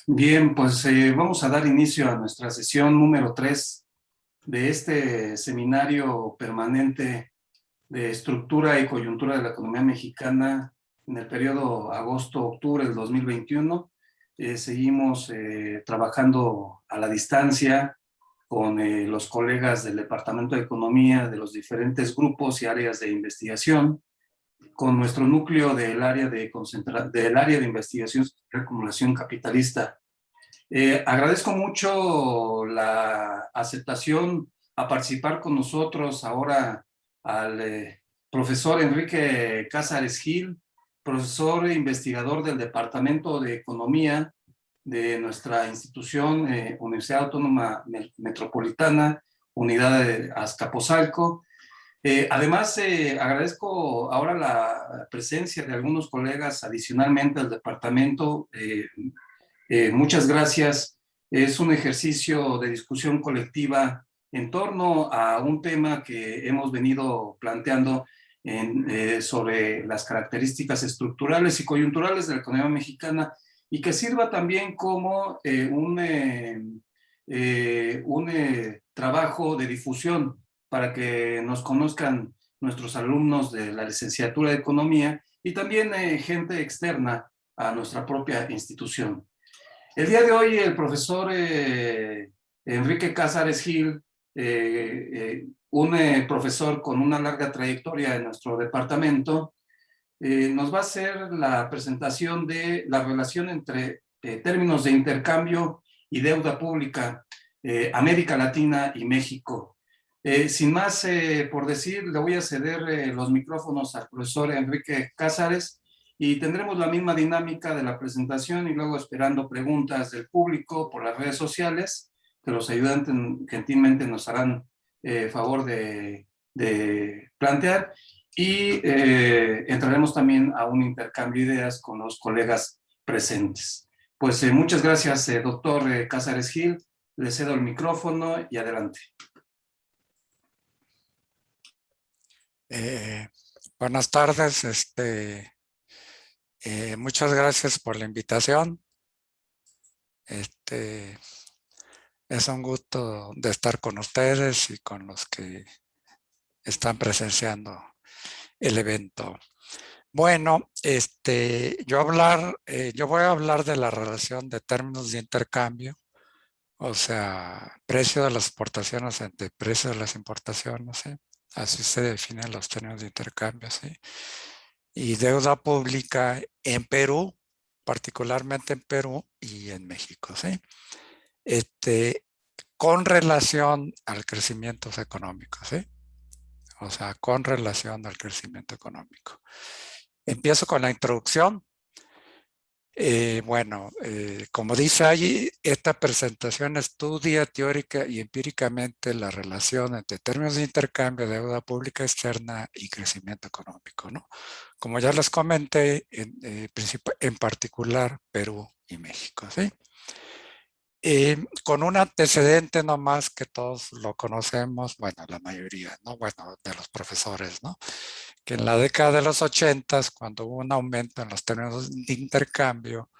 Bien, pues vamos a dar inicio a nuestra sesión número 3 de este seminario permanente de estructura y coyuntura de la economía mexicana en el periodo agosto-octubre del 2021. Seguimos trabajando a la distancia con los colegas del Departamento de Economía de los diferentes grupos y áreas de investigación, con nuestro núcleo del área de investigación y acumulación capitalista. Agradezco mucho la aceptación a participar con nosotros ahora al profesor Enrique Cázares Gil, profesor e investigador del Departamento de Economía de nuestra institución, Universidad Autónoma Metropolitana, Unidad de Azcapotzalco. Además, agradezco ahora la presencia de algunos colegas adicionalmente del departamento. Muchas gracias. Es un ejercicio de discusión colectiva en torno a un tema que hemos venido planteando sobre las características estructurales y coyunturales de la economía mexicana y que sirva también como un trabajo de difusión para que nos conozcan nuestros alumnos de la licenciatura de Economía y también gente externa a nuestra propia institución. El día de hoy el profesor Enrique Cázares Gil, un profesor con una larga trayectoria en nuestro departamento, nos va a hacer la presentación de la relación entre términos de intercambio y deuda pública, América Latina y México. Sin más por decir, le voy a ceder los micrófonos al profesor Enrique Cázares y tendremos la misma dinámica de la presentación y luego esperando preguntas del público por las redes sociales, que los ayudantes gentilmente nos harán favor de plantear, y entraremos también a un intercambio de ideas con los colegas presentes. Pues muchas gracias, doctor Cázares Gil. Le cedo el micrófono y adelante. Buenas tardes. Muchas gracias por la invitación. Es un gusto de estar con ustedes y con los que están presenciando el evento. Bueno, yo voy a hablar de la relación de términos de intercambio, o sea, precio de las exportaciones entre precio de las importaciones, ¿sí? Así se definen los términos de intercambio, ¿sí? Y deuda pública en Perú, particularmente en Perú y en México, ¿sí? Con relación al crecimiento económico, ¿sí? O sea, con relación al crecimiento económico. Empiezo con la introducción. Como dice allí, esta presentación estudia teórica y empíricamente la relación entre términos de intercambio, deuda pública externa y crecimiento económico, ¿no? Como ya les comenté, en particular Perú y México, ¿sí? Con un antecedente nomás que todos lo conocemos, bueno, la mayoría, ¿no? Bueno, de los profesores, ¿no? Que en la década de los 80, cuando hubo un aumento en los términos de intercambio,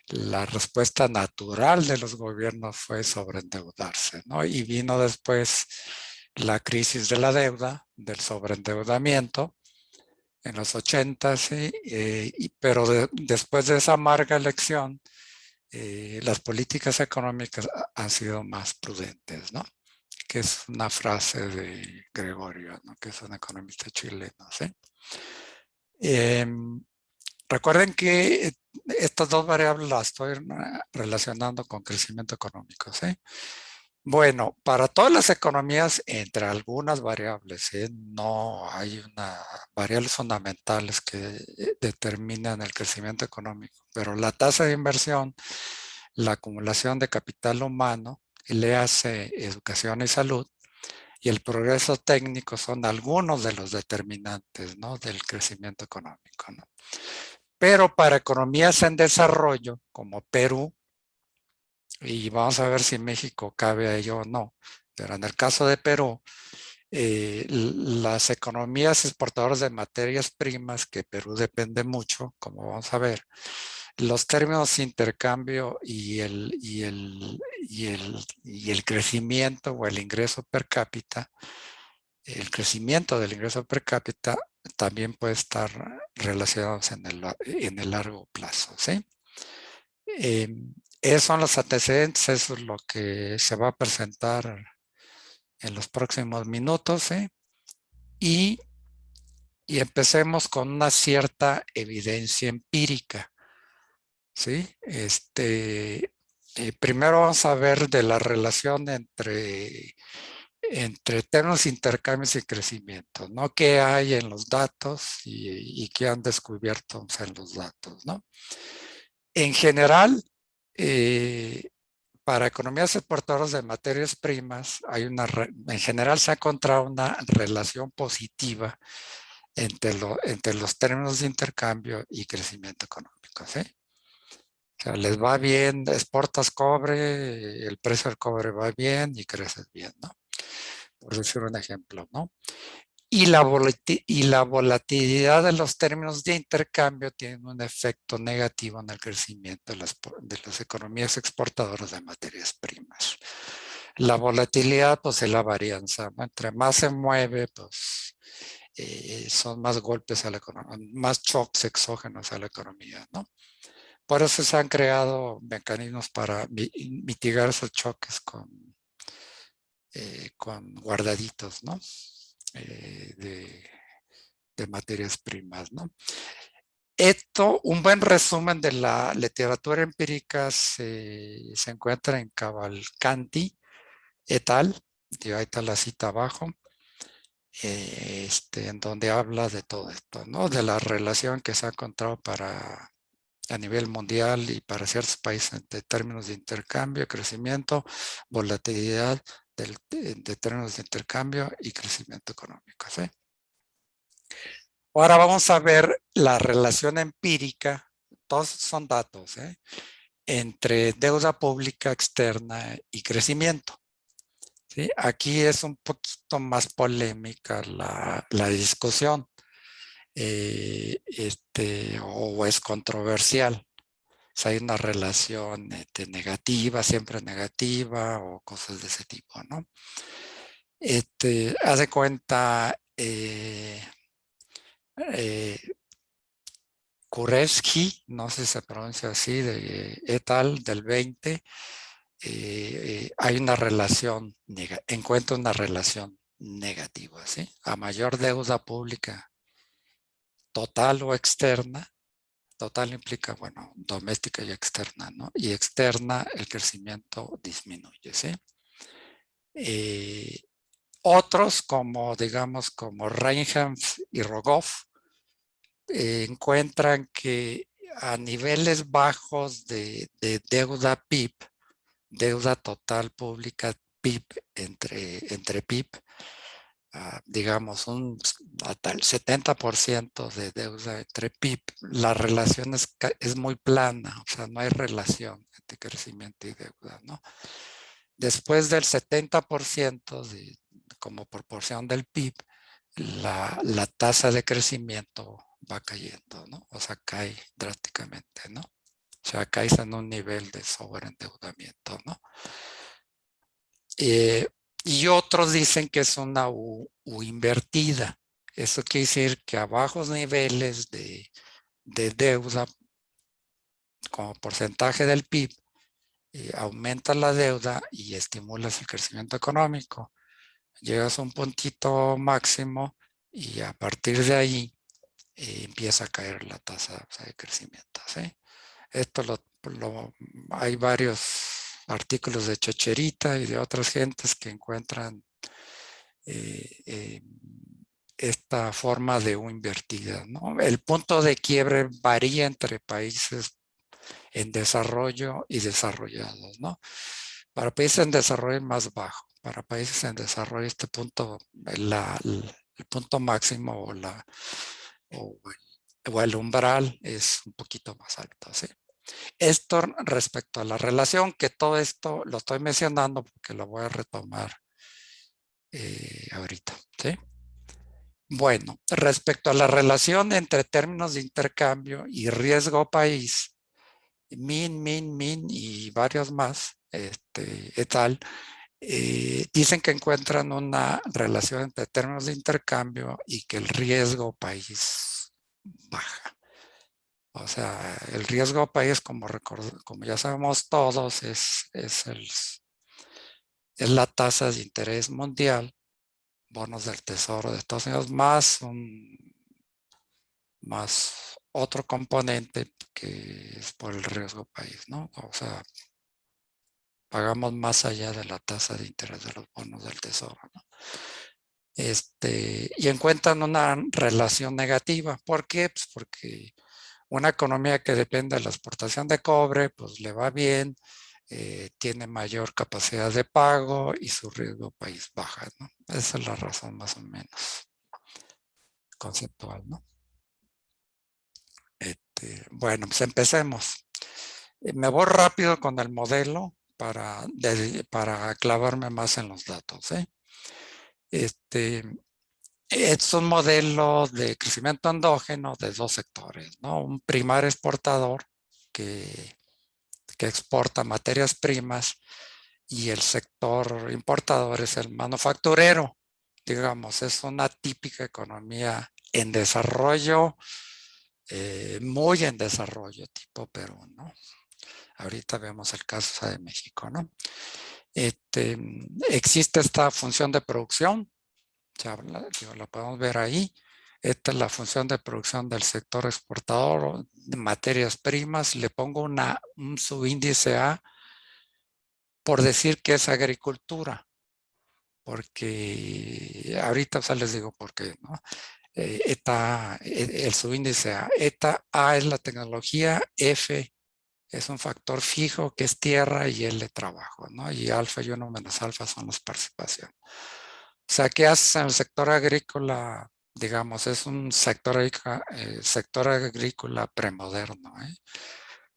la respuesta natural de los gobiernos fue sobreendeudarse, ¿no? Y vino después la crisis de la deuda, del sobreendeudamiento en los 80, ¿sí? Pero después de esa amarga elección, las políticas económicas han sido más prudentes, ¿no? Que es una frase de Gregorio, ¿no? Que es un economista chileno, ¿sí? Recuerden que estas dos variables las estoy relacionando con crecimiento económico, ¿sí? Bueno, para todas las economías, entre algunas variables, ¿sí? No hay variables fundamentales que determinan el crecimiento económico, pero la tasa de inversión, la acumulación de capital humano, le hace educación y salud, y el progreso técnico son algunos de los determinantes, ¿no? Del crecimiento económico, ¿no? Pero para economías en desarrollo, como Perú, y vamos a ver si México cabe a ello o no, pero en el caso de Perú, las economías exportadoras de materias primas, que Perú depende mucho, como vamos a ver, los términos de intercambio y el crecimiento o el ingreso per cápita, el crecimiento del ingreso per cápita también puede estar relacionados en el largo plazo, ¿sí? Esos son los antecedentes, eso es lo que se va a presentar en los próximos minutos, ¿sí? Y empecemos con una cierta evidencia empírica, ¿sí? Primero vamos a ver de la relación entre términos, intercambios y crecimiento, ¿no? ¿Qué hay en los datos y qué han descubierto en los datos, ¿no? En general, para economías exportadoras de materias primas, en general se ha encontrado una relación positiva entre los términos de intercambio y crecimiento económico, ¿sí? O sea, les va bien, exportas cobre, el precio del cobre va bien y creces bien, ¿no? Por decir un ejemplo, ¿no? Y la volatilidad de los términos de intercambio tiene un efecto negativo en el crecimiento de las economías exportadoras de materias primas. La volatilidad, pues es la varianza, ¿no? Entre más se mueve, pues son más golpes a la economía, más shocks exógenos a la economía, ¿no? Por eso se han creado mecanismos para mitigar esos choques con guardaditos, ¿no? De materias primas, ¿no? Esto, un buen resumen de la literatura empírica se encuentra en Cavalcanti et al. Ahí está la cita abajo, en donde habla de todo esto, ¿no? De la relación que se ha encontrado a nivel mundial y para ciertos países en términos de intercambio, crecimiento, volatilidad de términos de intercambio y crecimiento económico, ¿sí? Ahora vamos a ver la relación empírica, todos son datos, ¿eh? Entre deuda pública externa y crecimiento, ¿sí? Aquí es un poquito más polémica la discusión, o es controversial. Si hay una relación negativa, siempre negativa, o cosas de ese tipo, ¿no? Haz de cuenta, Kureski, no sé si se pronuncia así, de et al. Del 20, hay una relación, encuentra una relación negativa, ¿sí? A mayor deuda pública total o externa, total implica, bueno, doméstica y externa, ¿no? Y externa, el crecimiento disminuye, ¿sí? Otros, digamos, como Reinhans y Rogoff, encuentran que a niveles bajos de deuda PIB, deuda total pública PIB entre PIB, digamos hasta el 70% de deuda entre PIB, la relación es muy plana, o sea, no hay relación entre crecimiento y deuda, ¿no? Después del 70% como proporción del PIB, la tasa de crecimiento va cayendo, ¿no? O sea, cae drásticamente, ¿no? O sea, caes en un nivel de sobreendeudamiento, ¿no? Y otros dicen que es una U invertida. Eso quiere decir que a bajos niveles de deuda, como porcentaje del PIB, aumenta la deuda y estimulas el crecimiento económico. Llegas a un puntito máximo y a partir de ahí empieza a caer la tasa de crecimiento, ¿sí? Esto hay varios artículos de Checherita y de otras gentes que encuentran esta forma de U invertida, ¿no? El punto de quiebre varía entre países en desarrollo y desarrollados, ¿no? Para países en desarrollo es más bajo. Para países en desarrollo este punto, el punto máximo o el umbral es un poquito más alto, ¿sí? Esto respecto a la relación, que todo esto lo estoy mencionando porque lo voy a retomar ahorita, ¿sí? Bueno, respecto a la relación entre términos de intercambio y riesgo país, Min y varios más, et al, dicen que encuentran una relación entre términos de intercambio y que el riesgo país baja. O sea, el riesgo país, como ya sabemos todos, es la tasa de interés mundial, bonos del Tesoro de Estados Unidos, más otro componente que es por el riesgo país, ¿no? O sea, pagamos más allá de la tasa de interés de los bonos del Tesoro, ¿no? Y encuentran una relación negativa. ¿Por qué? Pues porque una economía que depende de la exportación de cobre, pues le va bien, tiene mayor capacidad de pago y su riesgo país baja, ¿no? Esa es la razón más o menos conceptual, ¿no? Bueno, pues empecemos. Me voy rápido con el modelo para clavarme más en los datos, ¿eh? Es un modelo de crecimiento endógeno de dos sectores, ¿no? Un primario exportador que exporta materias primas y el sector importador es el manufacturero. Digamos, es una típica economía en desarrollo, muy en desarrollo, tipo Perú, ¿no? Ahorita vemos el caso de México, ¿no? Existe esta función de producción, la podemos ver ahí. Esta es la función de producción del sector exportador de materias primas. Le pongo un subíndice A por decir que es agricultura, porque ahorita les digo por qué, ¿no? El subíndice A. Eta A es la tecnología, F es un factor fijo que es tierra y L trabajo, ¿no? Y alfa y 1 menos alfa son las participaciones. O sea, ¿qué haces en el sector agrícola? Digamos, es un sector agrícola premoderno, ¿eh?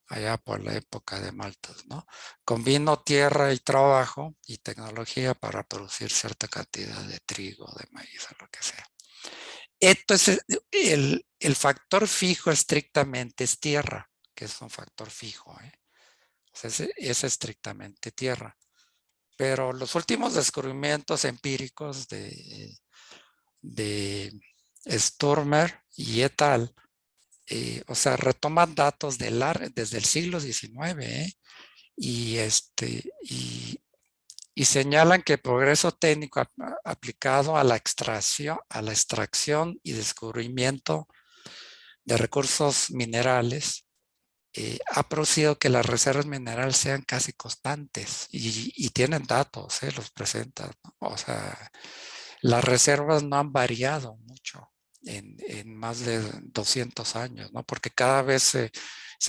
Allá por la época de Malthus, ¿no? Combino tierra y trabajo y tecnología para producir cierta cantidad de trigo, de maíz o lo que sea. Esto es el factor fijo estrictamente es tierra, que es un factor fijo, ¿eh? O sea, es estrictamente tierra. Pero los últimos descubrimientos empíricos de Sturmer y et al, o sea, retoman datos desde el siglo XIX, ¿eh? y, y señalan que el progreso técnico aplicado a la extracción y descubrimiento de recursos minerales ha producido que las reservas minerales sean casi constantes y tienen datos, los presentan, ¿no? O sea, las reservas no han variado mucho en más de 200 años, ¿no? Porque cada vez se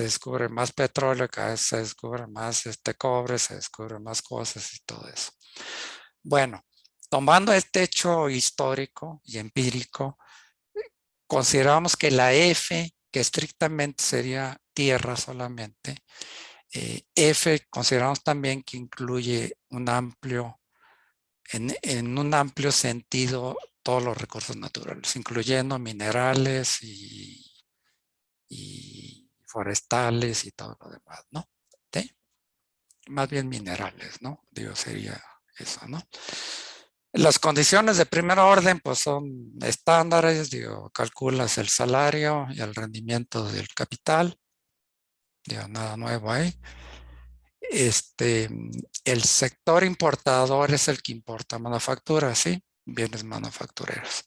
descubre más petróleo, cada vez se descubre más cobre, se descubren más cosas y todo eso. Bueno, tomando este hecho histórico y empírico, consideramos que la F, que estrictamente sería tierra solamente, F consideramos también que incluye en un amplio sentido todos los recursos naturales, incluyendo minerales y forestales y todo lo demás, ¿no? ¿Sí? Más bien minerales, ¿no? Digo, sería eso, ¿no? Las condiciones de primer orden, pues son estándares, digo, calculas el salario y el rendimiento del capital, digo, nada nuevo ahí. El sector importador es el que importa manufacturas, ¿sí? Bienes manufactureros.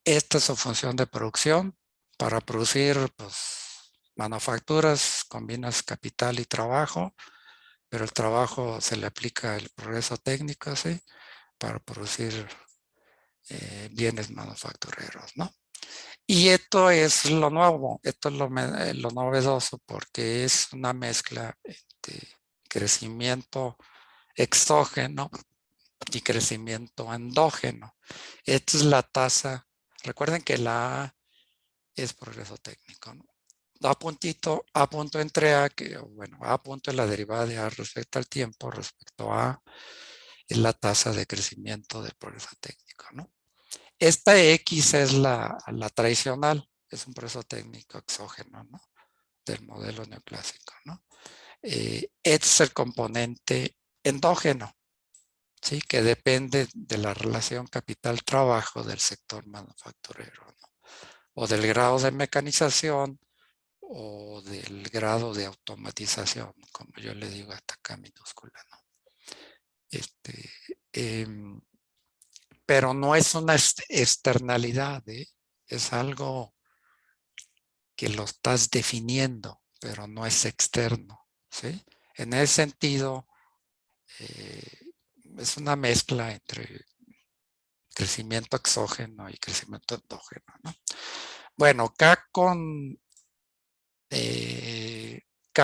Esta es su función de producción. Para producir, pues, manufacturas, combinas capital y trabajo, pero el trabajo se le aplica el progreso técnico, ¿sí? Para producir bienes manufactureros, ¿no? Y esto es lo nuevo, esto es lo novedoso porque es una mezcla de crecimiento exógeno y crecimiento endógeno. Esta es la tasa. Recuerden que la A es progreso técnico, ¿no? A punto entre A, que bueno, A punto es la derivada de A respecto al tiempo, respecto a A es la tasa de crecimiento del progreso técnico, ¿no? Esta X es la tradicional, es un progreso técnico exógeno, ¿no? del modelo neoclásico, ¿no? Es el componente endógeno, ¿sí? Que depende de la relación capital-trabajo del sector manufacturero, ¿no? O del grado de mecanización o del grado de automatización, como yo le digo hasta acá minúscula, ¿no? Em, pero no es una externalidad, ¿eh? Es algo que lo estás definiendo, pero no es externo, ¿sí? En ese sentido, es una mezcla entre crecimiento exógeno y crecimiento endógeno, ¿no? Bueno, K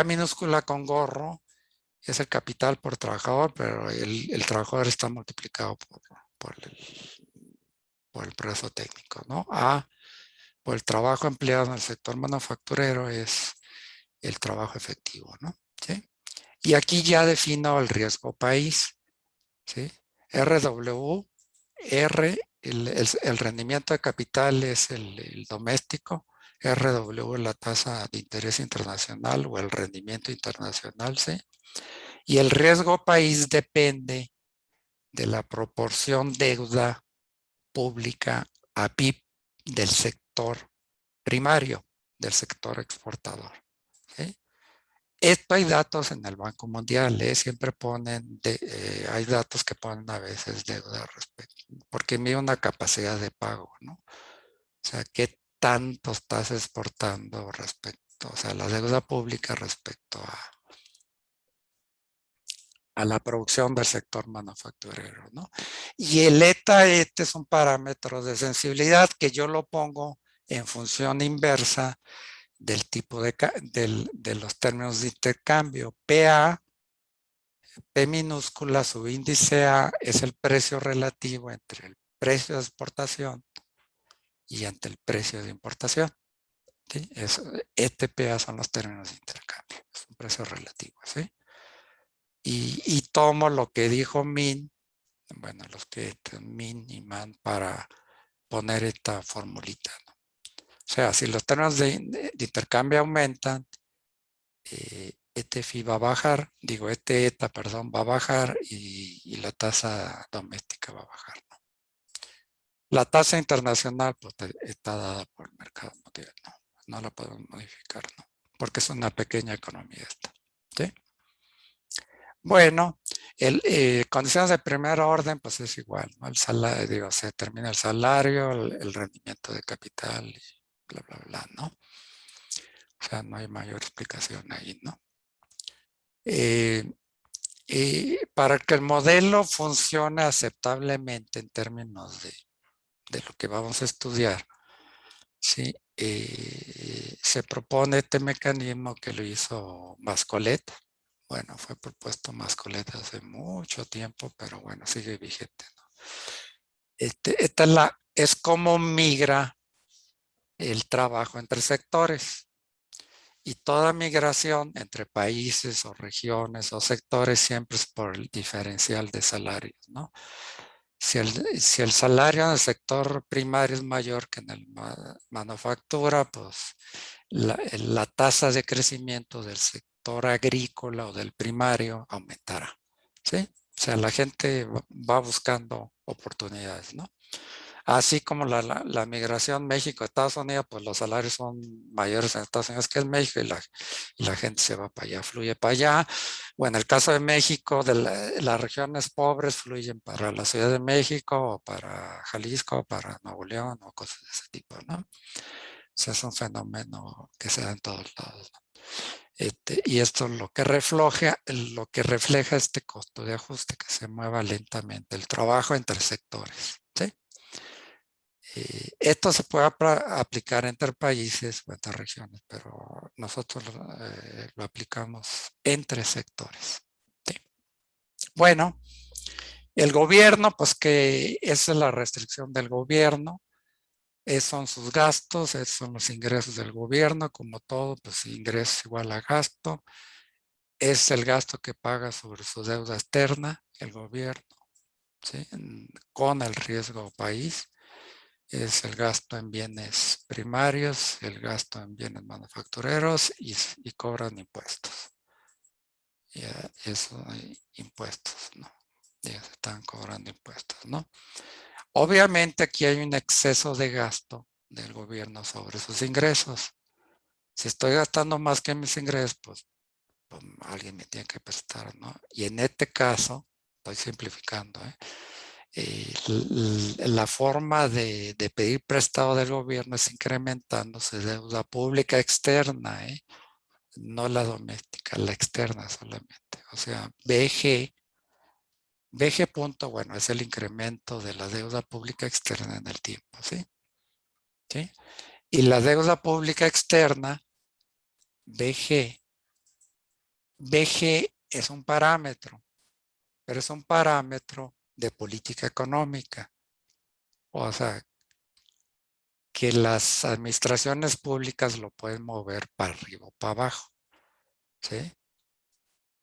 minúscula con gorro es el capital por trabajador, pero el trabajador está multiplicado por el progreso técnico, ¿no? A por el trabajo empleado en el sector manufacturero es el trabajo efectivo, ¿no? ¿Sí? Y aquí ya defino el riesgo país, ¿sí? RW, el rendimiento de capital es el doméstico, RW es la tasa de interés internacional o el rendimiento internacional, ¿sí? Y el riesgo país depende de la proporción deuda pública a PIB del sector primario, del sector exportador, ¿sí? Esto hay datos en el Banco Mundial, siempre ponen, hay datos que ponen a veces deuda respecto, porque mide una capacidad de pago, ¿no? O sea, ¿qué tanto estás exportando respecto, o sea, la deuda pública respecto a la producción del sector manufacturero, ¿no? Y el ETA-ET es un parámetro de sensibilidad que yo lo pongo en función inversa del tipo de los términos de intercambio. PA, P minúscula, subíndice A, es el precio relativo entre el precio de exportación y ante el precio de importación, ¿sí? ETPA son los términos de intercambio, es un precio relativo, ¿sí? Y tomo lo que dijo Min, bueno, los que Min y Man para poner esta formulita, ¿no? O sea, si los términos de intercambio aumentan, ETFI va a bajar, digo, ETA, perdón, va a bajar y la tasa doméstica va a bajar, ¿no? La tasa internacional pues, está dada por el mercado mundial, ¿no? No la podemos modificar, ¿no? Porque es una pequeña economía esta, ¿sí? Bueno, condiciones de primer orden, pues es igual, ¿no? El salario, digo, se determina el salario, el rendimiento de capital y bla, bla, bla, ¿no? O sea, no hay mayor explicación ahí, ¿no? Para que el modelo funcione aceptablemente en términos de lo que vamos a estudiar, ¿sí? Se propone este mecanismo que lo hizo Mascolet. Bueno, fue propuesto Mascolet hace mucho tiempo, pero bueno, sigue vigente, ¿no? Esta es como migra el trabajo entre sectores. Y toda migración entre países o regiones o sectores siempre es por el diferencial de salarios, ¿no? Si el salario en el sector primario es mayor que en el manufactura, pues la tasa de crecimiento del sector agrícola o del primario aumentará, ¿sí? O sea, la gente va buscando oportunidades, ¿no? Así como la migración México-Estados Unidos, pues los salarios son mayores en Estados Unidos que en México y la gente se va para allá, fluye para allá. O en el caso de México, las regiones pobres fluyen para la Ciudad de México o para Jalisco o para Nuevo León o cosas de ese tipo, ¿no? O sea, es un fenómeno que se da en todos lados, ¿no? Y esto es lo que refleja este costo de ajuste, que se mueva lentamente el trabajo entre sectores, ¿sí? Esto se puede aplicar entre países o entre regiones, pero nosotros lo aplicamos entre sectores, ¿sí? Bueno, el gobierno, pues que esa es la restricción del gobierno, son sus gastos, esos son los ingresos del gobierno, como todo, pues ingreso igual a gasto, es el gasto que paga sobre su deuda externa el gobierno, ¿sí? Con el riesgo país. es el gasto en bienes primarios, el gasto en bienes manufactureros y cobran impuestos. Ya, eso hay impuestos, ¿no? Ya se están cobrando impuestos, ¿no? Obviamente aquí hay un exceso de gasto del gobierno sobre sus ingresos. Si estoy gastando más que mis ingresos, pues alguien me tiene que prestar, ¿no? Y en este caso, estoy simplificando, la forma de pedir prestado del gobierno es incrementándose deuda pública externa, no la doméstica, la externa solamente. O sea, BG punto, bueno, es el incremento de la deuda pública externa en el tiempo, ¿sí? ¿Sí? Y la deuda pública externa, BG, BG es un parámetro, pero es un parámetro de política económica. O sea, que las administraciones públicas lo pueden mover para arriba o para abajo, ¿sí?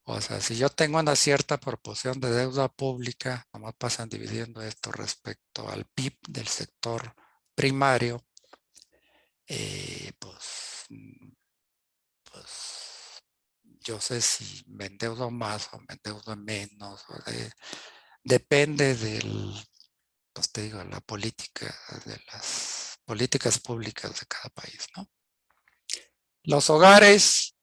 O sea, si yo tengo una cierta proporción de deuda pública, nomás pasan dividiendo esto respecto al PIB del sector primario, pues yo sé si me endeudo más o me endeudo menos, depende del, pues te digo, la política, de las políticas públicas de cada país, ¿no? Los hogares,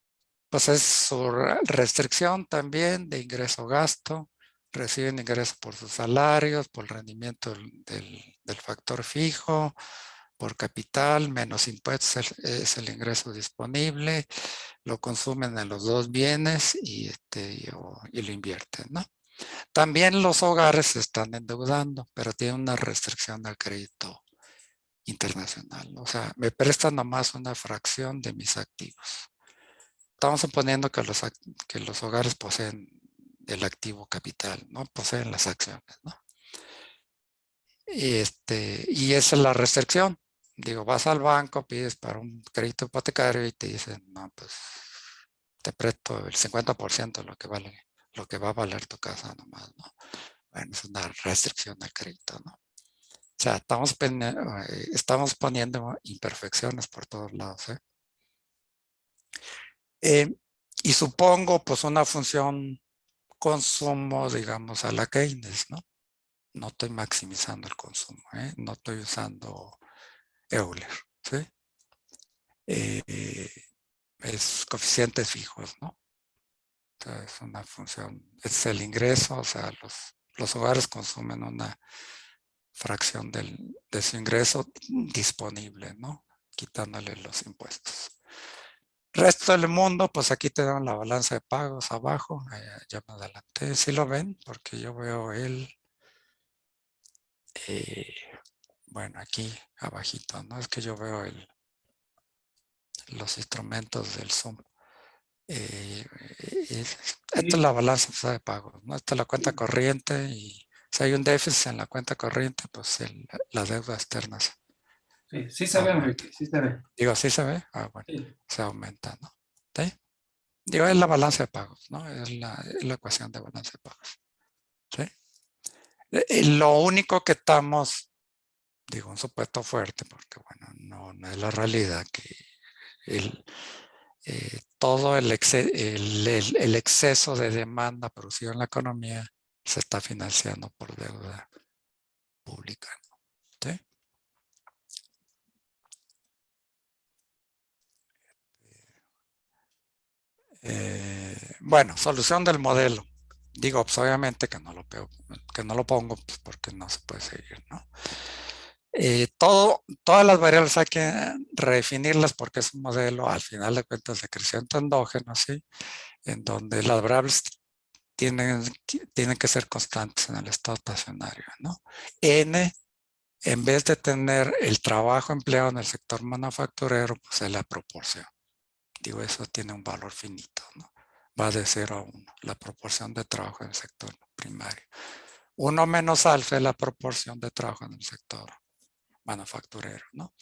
pues es su restricción también de ingreso-gasto, reciben ingresos por sus salarios, por el rendimiento del factor fijo, por capital, menos impuestos es el ingreso disponible, lo consumen en los dos bienes y lo invierten, ¿no? También los hogares se están endeudando, pero tienen una restricción al crédito internacional. O sea, me prestan nomás una fracción de mis activos. Estamos suponiendo que los hogares poseen el activo capital, ¿no? Poseen las acciones, ¿no? Y esa es la restricción. Digo, vas al banco, pides para un crédito hipotecario y te dicen, no, pues te presto el 50% de lo que vale, lo que va a valer tu casa nomás, ¿no? Bueno, es una restricción al crédito, ¿no? O sea, estamos poniendo imperfecciones por todos lados, ¿eh? Y supongo, pues, una función consumo, digamos, a la Keynes, ¿no? No estoy maximizando el consumo, ¿eh? No estoy usando Euler, ¿sí? Es coeficientes fijos, ¿no? O sea, es una función, es el ingreso, o sea, los hogares consumen una fracción de su ingreso disponible, ¿no? Quitándole los impuestos. Resto del mundo, pues aquí te dan la balanza de pagos abajo, ya me adelanté, ¿sí lo ven? Porque yo veo eh, bueno, aquí abajito, ¿no? Es que yo veo los instrumentos del Zoom. Esta es la balanza de pagos, ¿no? Esta es la cuenta corriente y si hay un déficit en la cuenta corriente, pues la deuda externa Sí, sí se ve, aumenta. Enrique, sí se ve. Digo, ¿sí se ve? Ah, bueno, Sí. se aumenta, ¿no? ¿Sí? Digo, es la balanza de pagos, ¿no? Es la ecuación de balanza de pagos. ¿Sí? Lo único que estamos, digo, un supuesto fuerte, porque bueno, no es la realidad que todo el exceso de demanda producido en la economía se está financiando por deuda pública, ¿no? ¿Sí? Bueno, solución del modelo. Digo, pues obviamente que no lo pongo pues, porque no se puede seguir, ¿no? Todas las variables hay que redefinirlas porque es un modelo, al final de cuentas, de crecimiento endógeno, ¿sí? En donde las variables tienen, tienen que ser constantes en el estado estacionario, ¿no? N, en vez de tener el trabajo empleado en el sector manufacturero, pues es la proporción. Digo, eso tiene un valor finito, ¿no? Va de 0 a 1, la proporción de trabajo en el sector primario. 1 menos alfa es la proporción de trabajo en el sector manufacturero, ¿no?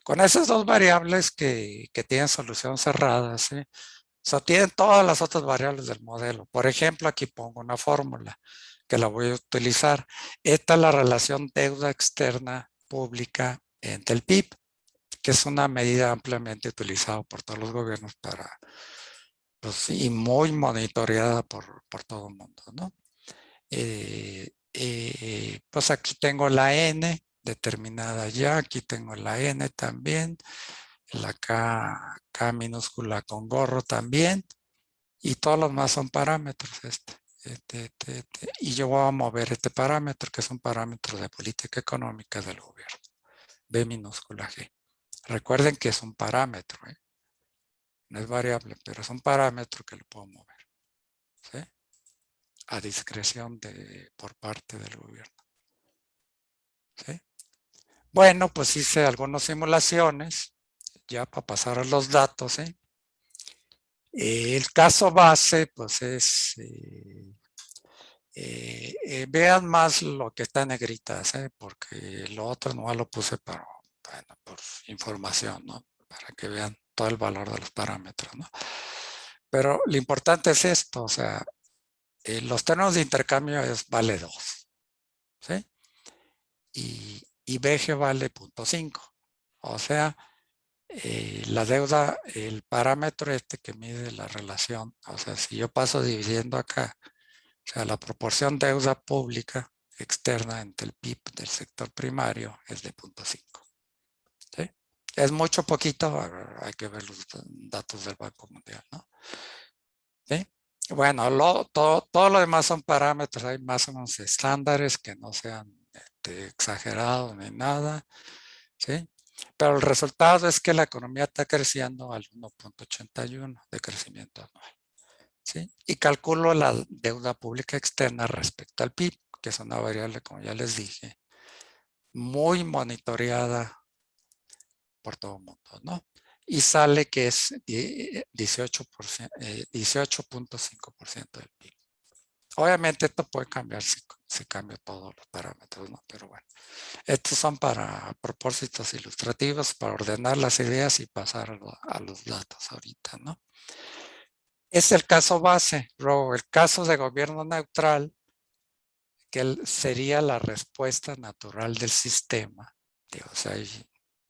Con esas dos variables que tienen solución cerrada, ¿sí? O sea, tienen todas las otras variables del modelo. Por ejemplo, aquí pongo una fórmula que la voy a utilizar. Esta es la relación deuda externa pública entre el PIB, que es una medida ampliamente utilizada por todos los gobiernos para, pues, y muy monitoreada por todo el mundo, ¿no? Pues aquí tengo la N determinada ya, aquí tengo la N también, la K minúscula con gorro también, y todos los más son parámetros y yo voy a mover este parámetro, que es un parámetro de política económica del gobierno, B minúscula G. Recuerden que es un parámetro, ¿eh? No es variable, pero es un parámetro que lo puedo mover, ¿sí? A discreción por parte del gobierno, ¿sí? Bueno, pues hice algunas simulaciones ya para pasar a los datos, ¿eh? El caso base, pues es, vean más lo que está en negritas, porque lo otro no lo puse para, bueno, por información, ¿no? Para que vean todo el valor de los parámetros, ¿no? Pero lo importante es esto, o sea, los términos de intercambio vale 2, ¿sí? Y BG vale 0.5. O sea, la deuda, el parámetro este que mide la relación, o sea, si yo paso dividiendo acá, o sea, la proporción deuda pública externa entre el PIB del sector primario es de 0.5. ¿Sí? Es mucho poquito, hay que ver los datos del Banco Mundial, ¿no? ¿Sí? Bueno, todo lo demás son parámetros, hay más o menos estándares que no sean exagerados ni nada, ¿sí? Pero el resultado es que la economía está creciendo al 1.81 de crecimiento anual, ¿sí? Y calculo la deuda pública externa respecto al PIB, que es una variable, como ya les dije, muy monitoreada por todo el mundo, ¿no? Y sale que es 18.5% del PIB. Obviamente esto puede cambiar si cambio todos los parámetros, ¿no? Pero bueno, estos son para propósitos ilustrativos, para ordenar las ideas y pasar a los datos ahorita, ¿no? Es el caso base, luego el caso de gobierno neutral, que sería la respuesta natural del sistema. Digo, o sea,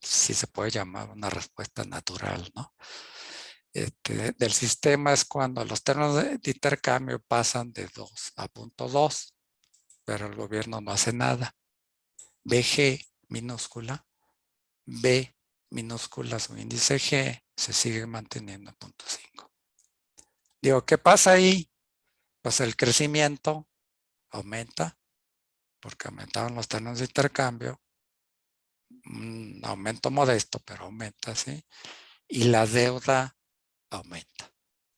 sí se puede llamar una respuesta natural, ¿no? Del sistema es cuando los términos de intercambio pasan de 2 a 0.2, pero el gobierno no hace nada. BG minúscula, B minúscula su índice G se sigue manteniendo en 0.5. Digo, ¿qué pasa ahí? Pues el crecimiento aumenta, porque aumentaron los términos de intercambio, un aumento modesto, pero aumenta, ¿sí? Y la deuda aumenta,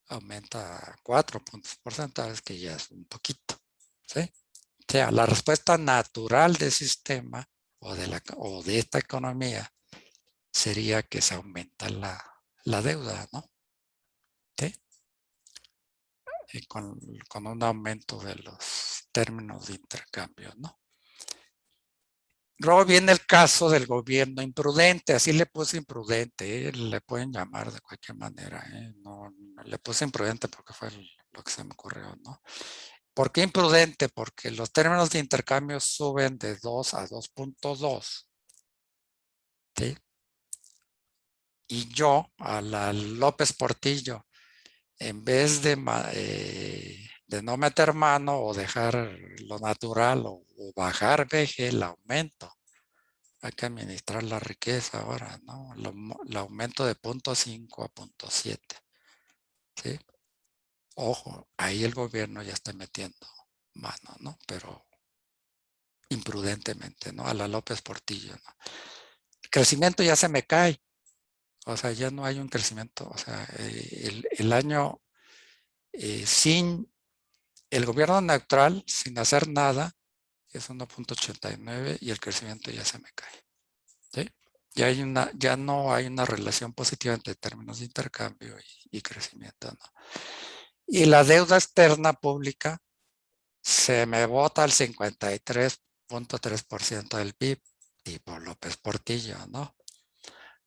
aumenta 4 puntos porcentuales, que ya es un poquito, ¿sí? O sea, la respuesta natural del sistema o de esta economía sería que se aumenta la deuda, ¿no? ¿Sí? Y con un aumento de los términos de intercambio, ¿no? Luego viene el caso del gobierno imprudente, así le puse imprudente, le pueden llamar de cualquier manera, no, le puse imprudente porque fue lo que se me ocurrió, ¿no? ¿Por qué imprudente? Porque los términos de intercambio suben de 2 a 2.2, ¿sí? Y yo, a la López Portillo, en vez de no meter mano o dejar lo natural o bajar VG, el aumento. Hay que administrar la riqueza ahora, ¿no? El aumento de 0.5 a 0.7, ¿sí? Ojo, ahí el gobierno ya está metiendo mano, ¿no? Pero imprudentemente, ¿no? A la López Portillo, ¿no? El crecimiento ya se me cae, o sea, ya no hay un crecimiento, o sea, el año sin el gobierno neutral, sin hacer nada, es 1.89 y el crecimiento ya se me cae, ¿sí? Ya no hay una relación positiva entre términos de intercambio y crecimiento, ¿no? Y la deuda externa pública se me bota al 53.3% del PIB, tipo López Portillo, ¿no?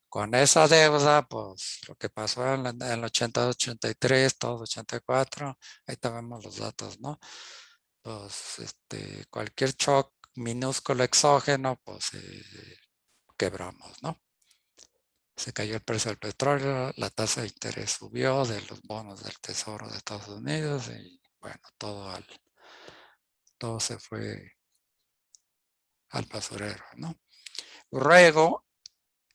Con esa deuda, pues lo que pasó en el 80-83, todo 84, ahí tenemos los datos, ¿no? Pues cualquier shock minúsculo exógeno, pues quebramos, ¿no? Se cayó el precio del petróleo, la tasa de interés subió de los bonos del Tesoro de Estados Unidos y bueno, todo se fue al basurero, ¿no? Luego,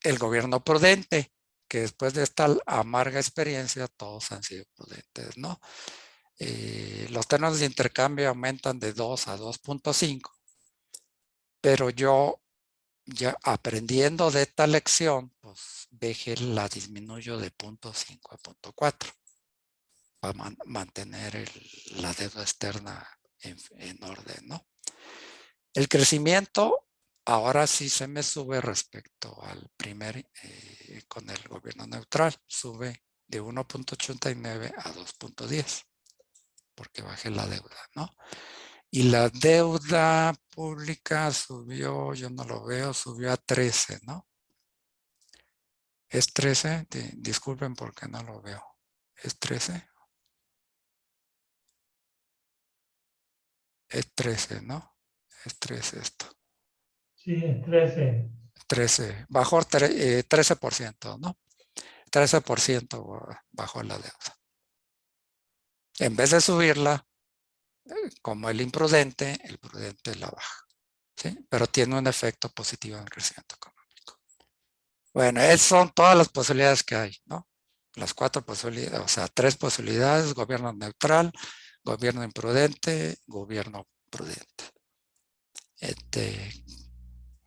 el gobierno prudente, que después de esta amarga experiencia, todos han sido prudentes, ¿no? Los términos de intercambio aumentan de 2 a 2.5, pero yo ya aprendiendo de esta lección, pues BG la disminuyo de 0.5 a 0.4 para mantener la deuda externa en orden, ¿no? El crecimiento ahora sí se me sube respecto al primer, con el gobierno neutral, sube de 1.89 a 2.10, porque bajé la deuda, ¿no? Y la deuda pública subió, yo no lo veo, subió a 13, ¿no? ¿Es 13? Disculpen porque no lo veo. ¿Es 13? Es 13, ¿no? Es 13 esto. Sí, es 13. 13, bajó 13%, ¿no? 13% bajó la deuda. En vez de subirla, como el prudente la baja, ¿sí? Pero tiene un efecto positivo en el crecimiento económico. Bueno, esas son todas las posibilidades que hay, ¿no? Las 4 posibilidades, o sea, 3 posibilidades: gobierno neutral, gobierno imprudente, gobierno prudente.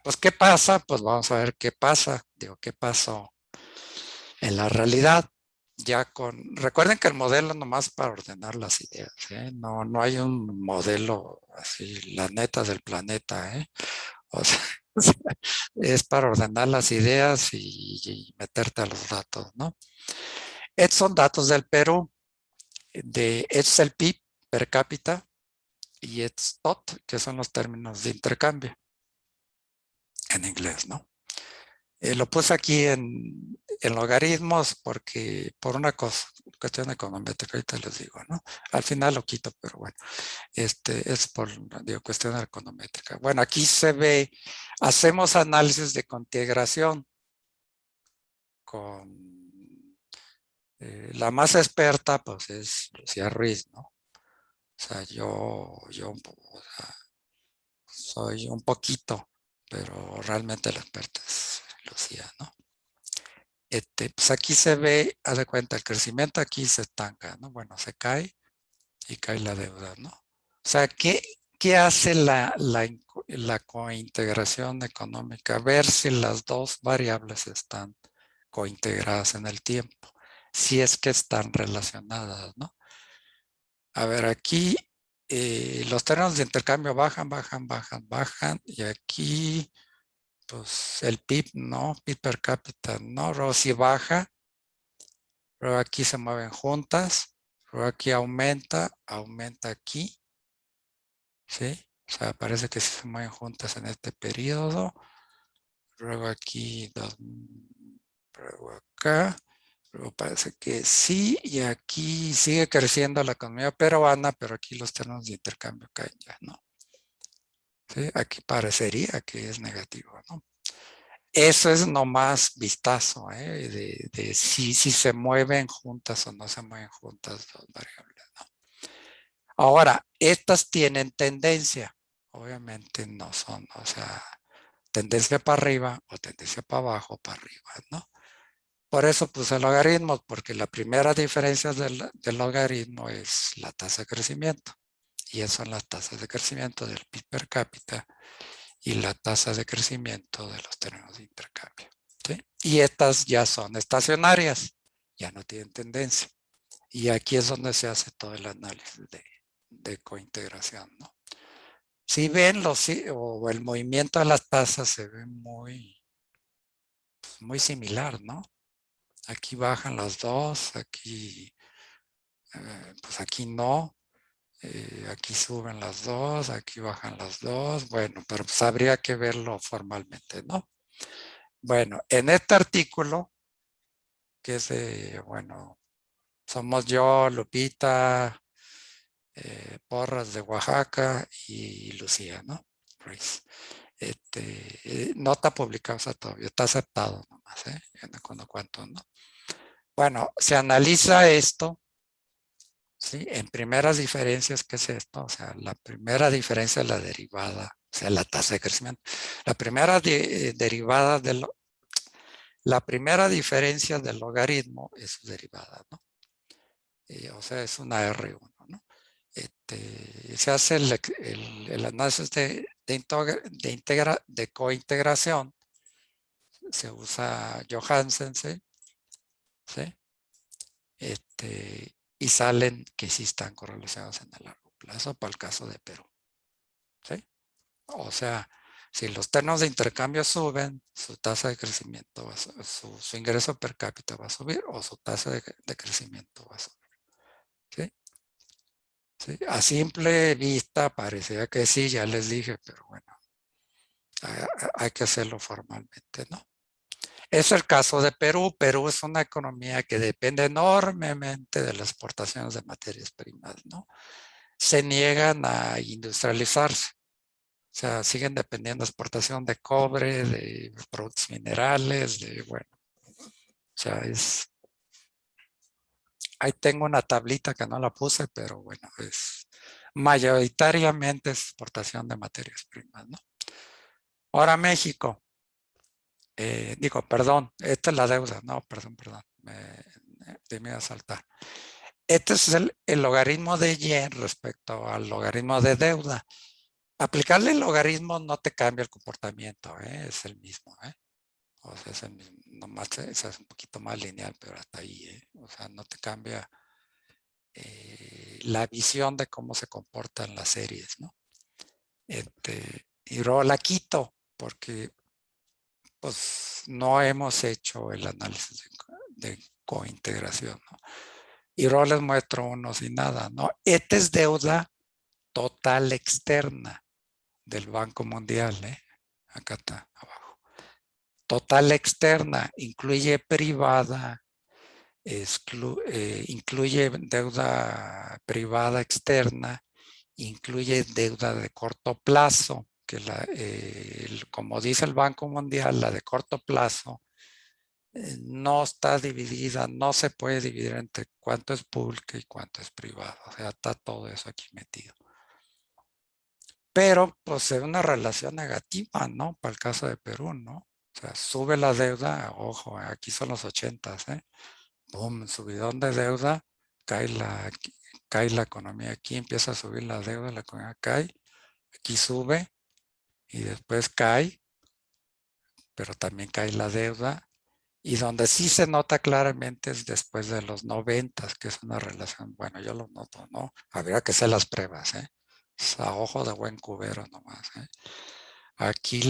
Pues, ¿qué pasa? Pues vamos a ver qué pasa. Digo, ¿qué pasó en la realidad? Recuerden que el modelo nomás para ordenar las ideas, ¿eh? No hay un modelo así, la neta del planeta, ¿eh? O sea, es para ordenar las ideas y meterte a los datos, ¿no? Estos son datos del Perú, es el PIB per cápita y es TOT, que son los términos de intercambio en inglés, ¿no? Lo puse aquí en logaritmos porque por una cuestión econométrica, ahorita les digo, ¿no? Al final lo quito, pero bueno, es por cuestión econométrica. Bueno, aquí se ve, hacemos análisis de integración con la más experta, pues es Lucía Ruiz, ¿no? O sea, o sea, soy un poquito, pero realmente la experta es Lucía, ¿no? Pues aquí se ve, haz de cuenta, el crecimiento aquí se estanca, ¿no? Bueno, se cae y cae la deuda, ¿no? O sea, ¿qué hace la cointegración económica? Ver si las dos variables están cointegradas en el tiempo, si es que están relacionadas, ¿no? A ver, aquí los términos de intercambio bajan, y aquí, pues el PIB, ¿no? PIB per cápita, ¿no? Luego si baja, luego aquí se mueven juntas, luego aquí aumenta aquí, ¿sí? O sea, parece que se mueven juntas en este periodo. Luego aquí, luego acá, luego parece que sí, y aquí sigue creciendo la economía peruana, pero aquí los términos de intercambio caen ya, ¿no? ¿Sí? Aquí parecería que es negativo, ¿no? Eso es nomás vistazo, ¿eh? De si se mueven juntas o no se mueven juntas dos variables, ¿no? Ahora, estas tienen tendencia, obviamente no son, o sea, tendencia para arriba o tendencia para abajo, para arriba, ¿no? Por eso puse logaritmos, porque la primera diferencia del logaritmo es la tasa de crecimiento. Y esas son las tasas de crecimiento del PIB per cápita y la tasa de crecimiento de los términos de intercambio, ¿sí? Y estas ya son estacionarias, ya no tienen tendencia. Y aquí es donde se hace todo el análisis de cointegración, ¿no? Si ven o el movimiento de las tasas se ve muy similar, ¿no? Aquí bajan las dos, aquí, pues aquí no, aquí suben las dos, aquí bajan las dos, bueno, pero pues habría que verlo formalmente, ¿no? Bueno, en este artículo, que es de, bueno, somos yo, Lupita, Porras de Oaxaca y Lucía, ¿no? Ruiz. No está publicado, o sea, todavía está aceptado nomás, no cuánto, ¿no? Bueno, se analiza esto, ¿sí? En primeras diferencias, ¿qué es esto? O sea, la primera diferencia es la derivada, o sea, la tasa de crecimiento. La primera derivada la primera diferencia del logaritmo es su derivada, ¿no? O sea, es una R1, ¿no? Se hace el análisis de cointegración, se usa Johansen, ¿sí? Y salen que sí están correlacionados en el largo plazo para el caso de Perú, ¿sí? O sea, si los términos de intercambio suben, su tasa de crecimiento, su ingreso per cápita va a subir o su tasa de crecimiento va a subir, ¿sí? ¿Sí? A simple vista parecía que sí, ya les dije, pero bueno, hay que hacerlo formalmente, ¿no? Es el caso de Perú. Perú es una economía que depende enormemente de las exportaciones de materias primas, ¿no? Se niegan a industrializarse. O sea, siguen dependiendo de exportación de cobre, de productos minerales, bueno. O sea, ahí tengo una tablita que no la puse, pero bueno, es mayoritariamente exportación de materias primas, ¿no? Ahora México. Perdón, esta es la deuda. No, perdón, me iba a saltar. Este es el logaritmo de Y respecto al logaritmo de deuda. Aplicarle el logaritmo no te cambia el comportamiento, es el mismo. O sea, es el mismo. Nomás es un poquito más lineal, pero hasta ahí. O sea, no te cambia la visión de cómo se comportan las series, ¿no? Y luego la quito porque pues no hemos hecho el análisis de cointegración, ¿no? Y luego les muestro uno sin nada, ¿no? Esta es deuda total externa del Banco Mundial, acá está abajo. Total externa, incluye privada, incluye deuda privada externa, incluye deuda de corto plazo, que como dice el Banco Mundial, la de corto plazo no está dividida, no se puede dividir entre cuánto es público y cuánto es privado. O sea, está todo eso aquí metido. Pero pues es una relación negativa, ¿no? Para el caso de Perú, ¿no? O sea, sube la deuda, ojo, aquí son los 80s, Boom, subidón de deuda, cae la economía aquí, empieza a subir la deuda, la economía cae, aquí sube y después cae, pero también cae la deuda. Y donde sí se nota claramente es después de los 90, que es una relación, bueno, yo lo noto, ¿no? Habría que hacer las pruebas, Es a ojo de buen cubero nomás, Aquí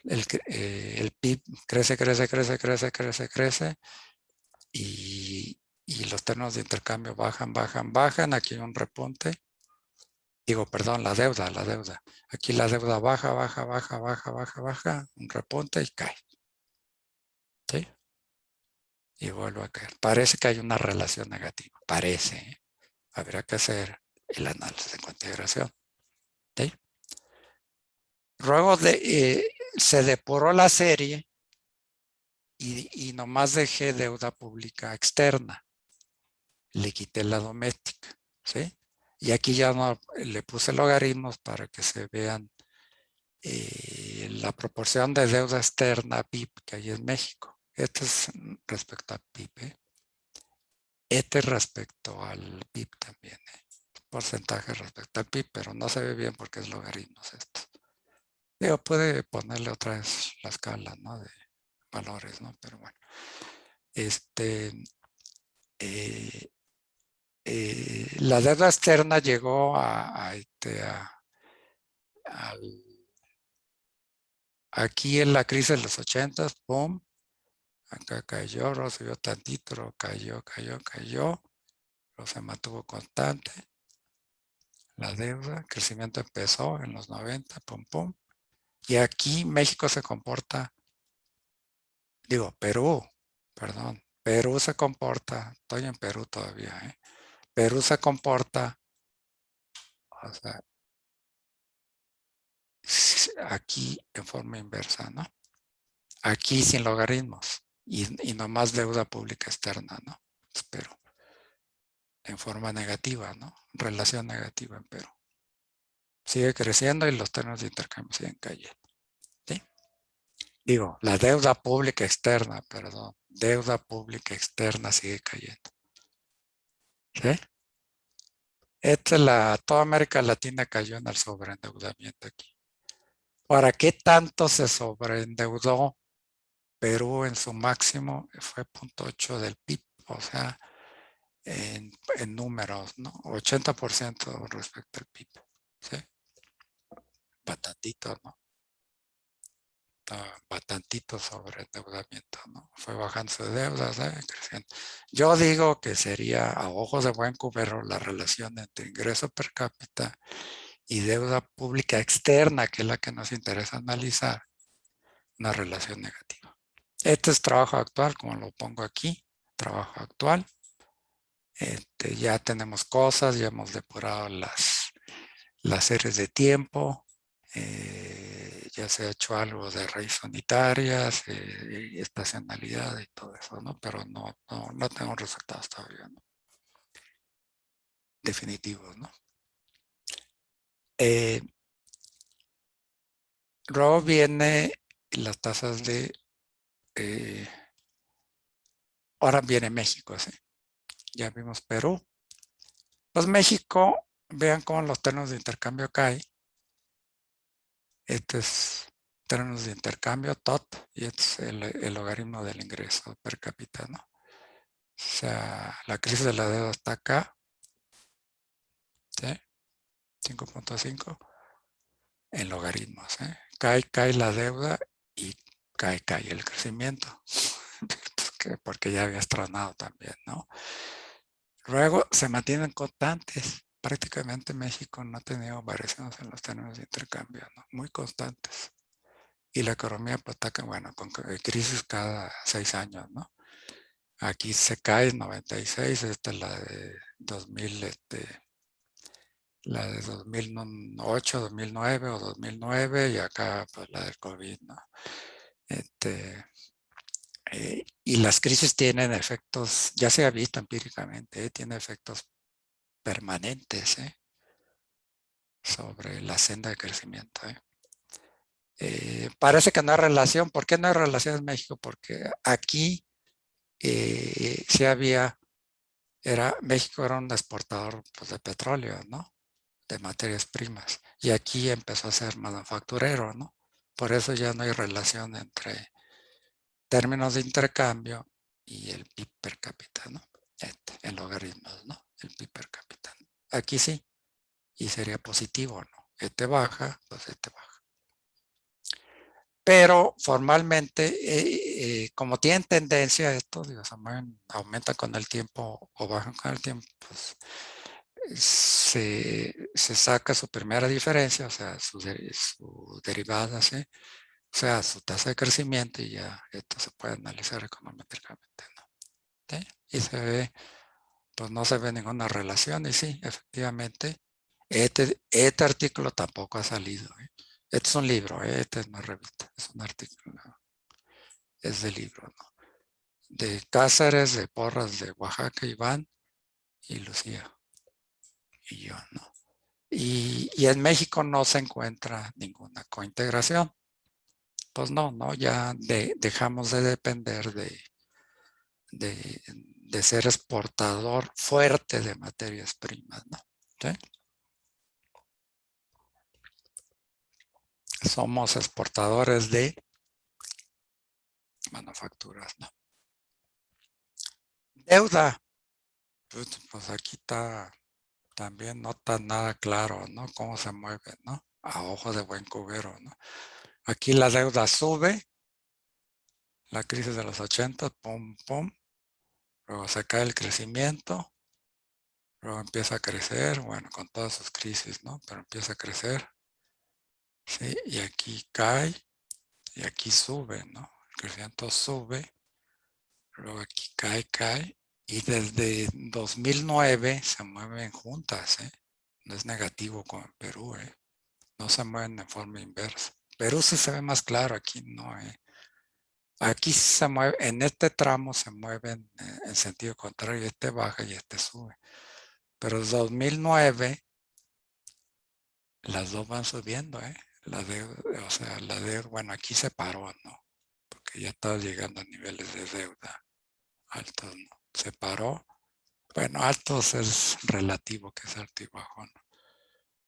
el PIB crece, crece, crece, crece, crece, crece y los términos de intercambio bajan, bajan, bajan. Aquí hay un repunte. Perdón, la deuda. Aquí la deuda baja, baja, baja, baja, baja, baja, un repunte y cae. ¿Sí? Y vuelvo a caer. Parece que hay una relación negativa. Parece. Habrá que hacer el análisis de cointegración. ¿Sí? Luego se depuró la serie y nomás dejé deuda pública externa. Le quité la doméstica. ¿Sí? Y aquí ya no le puse logaritmos para que se vean la proporción de deuda externa PIB que hay en México. Este es respecto al PIB. Este es respecto al PIB también. Porcentaje respecto al PIB, pero no se ve bien porque es logaritmos esto. Puede ponerle otra vez la escala, ¿no? De valores, ¿no? Pero bueno. La deuda externa llegó aquí en la crisis de los 80s, ¡pum! Acá cayó, luego subió tantito, luego cayó, luego se mantuvo constante. La deuda, el crecimiento empezó en los 90, pum, pum. Y aquí México se comporta, Perú, perdón, Perú se comporta, estoy en Perú todavía, Perú se comporta, o sea, aquí en forma inversa, ¿no? Aquí sin logaritmos y nomás deuda pública externa, ¿no? Pero en forma negativa, ¿no? Relación negativa en Perú. Sigue creciendo y los términos de intercambio siguen cayendo. ¿Sí? Digo, la deuda pública externa, perdón, deuda pública externa sigue cayendo. ¿Sí? Toda América Latina cayó en el sobreendeudamiento aquí. Ahora, ¿qué tanto se sobreendeudó Perú en su máximo? Fue 0.8 del PIB, o sea, en números, ¿no? 80% respecto al PIB. ¿Sí? Patantito, ¿no? Bastantito sobre endeudamiento, ¿no? Fue bajando su deuda, creciendo. Yo digo que sería a ojos de buen cubero la relación entre ingreso per cápita y deuda pública externa, que es la que nos interesa analizar, una relación negativa. Este es trabajo actual, como lo pongo aquí, trabajo actual. Ya tenemos cosas, ya hemos depurado las series de tiempo. Ya se ha hecho algo de raíz unitarias, estacionalidad y todo eso, ¿no? Pero no tengo resultados todavía, ¿no? Definitivos, ¿no? Luego viene las tasas de... ahora viene México, ¿sí? Ya vimos Perú. Pues México, vean cómo los términos de intercambio caen. Este es términos de intercambio, TOT, y este es el logaritmo del ingreso per cápita, ¿no? O sea, la crisis de la deuda está acá, ¿sí? 5.5 en logaritmos, ¿eh? Cae la deuda y cae el crecimiento, porque ya había estronado también, ¿no? Luego se mantienen constantes. Prácticamente México no ha tenido variaciones en los términos de intercambio, ¿no? Muy constantes. Y la economía pues está, bueno, con crisis cada 6 años, ¿no? Aquí se cae en 96, esta es la de 2000, la de 2008, 2009 o 2009 y acá pues la del COVID, ¿no? Y las crisis tienen efectos, ya se ha visto empíricamente, tiene efectos permanentes sobre la senda de crecimiento. Parece que no hay relación. ¿Por qué no hay relación en México? Porque aquí sí había, México era un exportador pues, de petróleo, ¿no? De materias primas. Y aquí empezó a ser manufacturero, ¿no? Por eso ya no hay relación entre términos de intercambio y el PIB per cápita, ¿no? En logaritmos, ¿no? El PIB per cápita. Aquí sí, y sería positivo, ¿no? Baja, pues baja. Pero formalmente, como tienen tendencia esto, digo, aumenta con el tiempo o bajan con el tiempo, pues se saca su primera diferencia, o sea, su derivada, ¿sí? O sea, su tasa de crecimiento y ya esto se puede analizar económicamente, ¿no? ¿Sí? Y se ve, pues no se ve ninguna relación y sí, efectivamente, este artículo tampoco ha salido. Este es un libro, este es una revista, es un artículo, es de libro, ¿no? De Cáceres, de Porras, de Oaxaca, Iván y Lucía y yo, ¿no? Y en México no se encuentra ninguna cointegración. Pues no, ya dejamos de depender de ser exportador fuerte de materias primas, ¿no? ¿Sí? Somos exportadores de manufacturas, ¿no? Deuda, pues aquí está también no está nada claro, ¿no? Cómo se mueve, ¿no? A ojo de buen cubero, ¿no? Aquí la deuda sube, la crisis de los 80, pum, pum, luego se cae el crecimiento, luego empieza a crecer, bueno, con todas sus crisis, ¿no? Pero empieza a crecer, ¿sí? Y aquí cae, y aquí sube, ¿no? El crecimiento sube, luego aquí cae, y desde 2009 se mueven juntas, ¿eh? No es negativo como en Perú, ¿eh? No se mueven en forma inversa. Perú sí se ve más claro, aquí no. Aquí se mueve, en este tramo se mueven en sentido contrario, este baja y este sube. Pero en 2009 las dos van subiendo, ¿eh? La deuda, o sea, la deuda, bueno, aquí se paró, ¿no? Porque ya estaba llegando a niveles de deuda altos, ¿no? Se paró. Bueno, altos es relativo, que es alto y bajo, ¿no?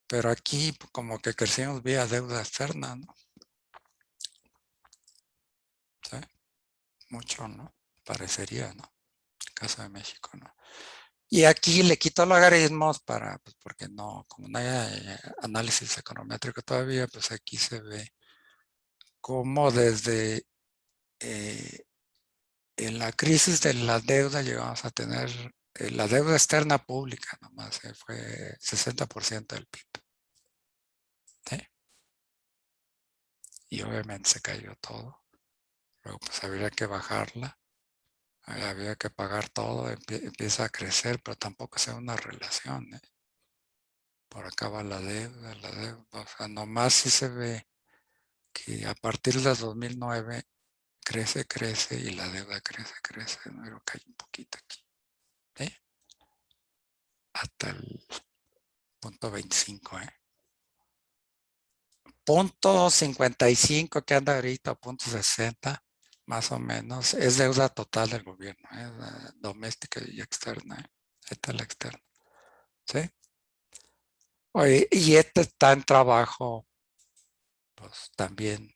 Pero aquí como que crecimos vía deuda externa, ¿no? ¿Sí? Mucho, ¿no? Parecería, ¿no? En el caso de México, ¿no? Y aquí le quito logaritmos para, pues porque no, como no hay análisis econométrico todavía, pues aquí se ve cómo desde en la crisis de la deuda llegamos a tener la deuda externa pública nomás, fue 60% del PIB. ¿Sí? Y obviamente se cayó todo. Luego pues habría que bajarla, había que pagar todo, empieza a crecer, pero tampoco es una relación. Por acá va la deuda, o sea, nomás sí se ve que a partir de 2009 crece y la deuda crece, ¿no? Pero cae un poquito aquí, ¿sí? Hasta el punto 25, Punto 55 que anda ahorita, punto 60, más o menos, es deuda total del gobierno, doméstica y externa, Esta es la externa, ¿sí? Oye, y este está en trabajo, pues también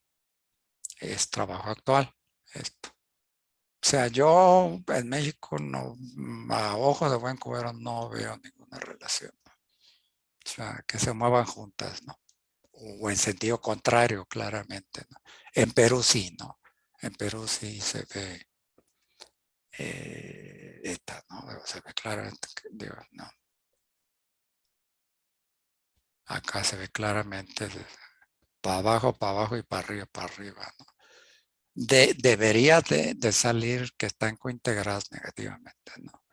es trabajo actual, esto. O sea, yo en México no, a ojo de buen cubero no veo ninguna relación. O sea, que se muevan juntas, ¿no? O en sentido contrario, claramente, ¿no? En Perú sí, ¿no? En Perú sí se ve esta, ¿no? Se ve claramente, digo, no. Acá se ve claramente para abajo y para arriba, ¿no? Debería de salir que están cointegradas negativamente, ¿no?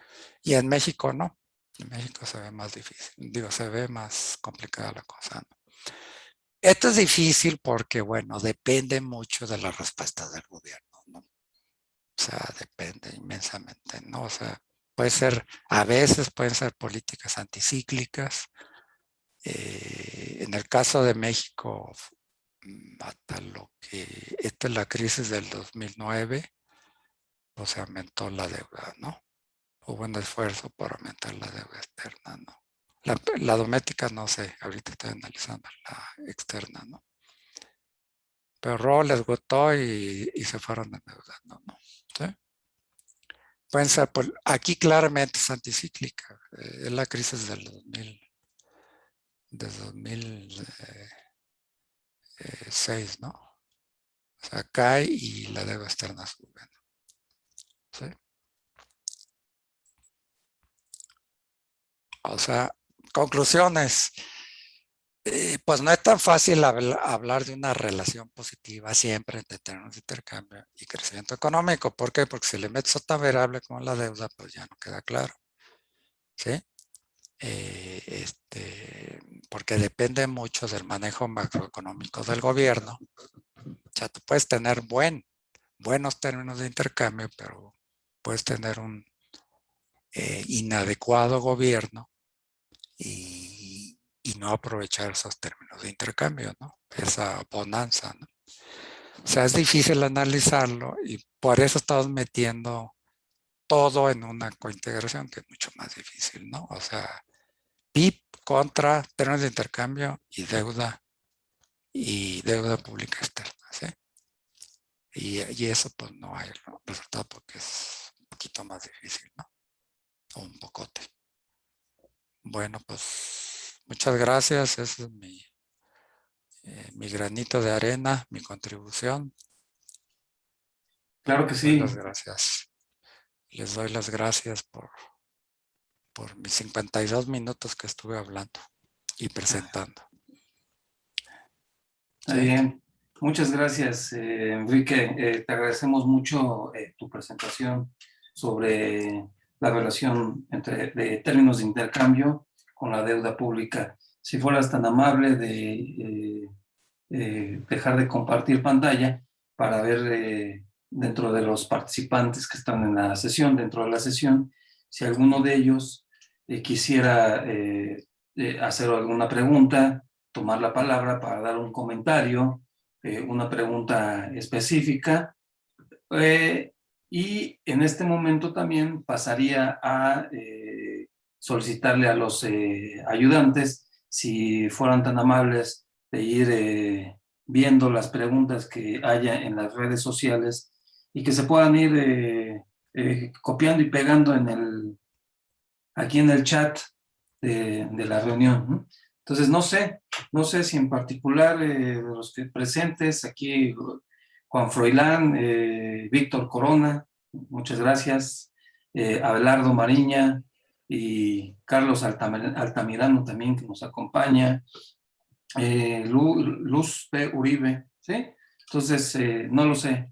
Y en México no. En México se ve más difícil, digo, se ve más complicada la cosa, ¿no? Esto es difícil porque, bueno, depende mucho de las respuestas del gobierno, ¿no? O sea, depende inmensamente, ¿no? O sea, puede ser, a veces pueden ser políticas anticíclicas. En el caso de México, hasta lo que, esta es la crisis del 2009, pues se aumentó la deuda, ¿no? Hubo un esfuerzo por aumentar la deuda externa, ¿no? La doméstica no sé, ahorita estoy analizando la externa, ¿no? Pero les gustó y se fueron endeudando, ¿no? ¿Sí? Pueden ser, aquí claramente es anticíclica, es la crisis del 2006, ¿no? O sea, cae y la deuda externa sube, ¿no? ¿Sí? O sea, conclusiones. Pues no es tan fácil hablar de una relación positiva siempre entre términos de intercambio y crecimiento económico. ¿Por qué? Porque si le metes otra variable como la deuda, pues ya no queda claro. ¿Sí? Porque depende mucho del manejo macroeconómico del gobierno. O sea, tú puedes tener buenos términos de intercambio, pero puedes tener un inadecuado gobierno y no aprovechar esos términos de intercambio, ¿no? Esa bonanza, ¿no? O sea, es difícil analizarlo y por eso estamos metiendo todo en una cointegración que es mucho más difícil, ¿no? O sea, PIB contra términos de intercambio y deuda pública externa, ¿sí? Y eso pues no hay resultado porque es un poquito más difícil, ¿no? O un pocote. Bueno, pues muchas gracias. Ese es mi granito de arena, mi contribución. Claro que Les doy las sí. gracias. Les doy las gracias por mis 52 minutos que estuve hablando y presentando. Está ¿Sí? bien. Muchas gracias, Enrique. Te agradecemos mucho tu presentación sobre la relación de términos de intercambio con la deuda pública. Si fueras tan amable de dejar de compartir pantalla para ver dentro de los participantes que están en la sesión, dentro de la sesión, si alguno de ellos quisiera hacer alguna pregunta, tomar la palabra para dar un comentario, una pregunta específica. Y en este momento también pasaría a solicitarle a los ayudantes si fueran tan amables de ir viendo las preguntas que haya en las redes sociales y que se puedan ir copiando y pegando aquí en el chat de la reunión, ¿no? Entonces, no sé si en particular de los que presentes aquí, Juan Froilán, Víctor Corona, muchas gracias, Abelardo Mariña y Carlos Altamirano también que nos acompaña, Luz P. Uribe, ¿sí? Entonces, no lo sé,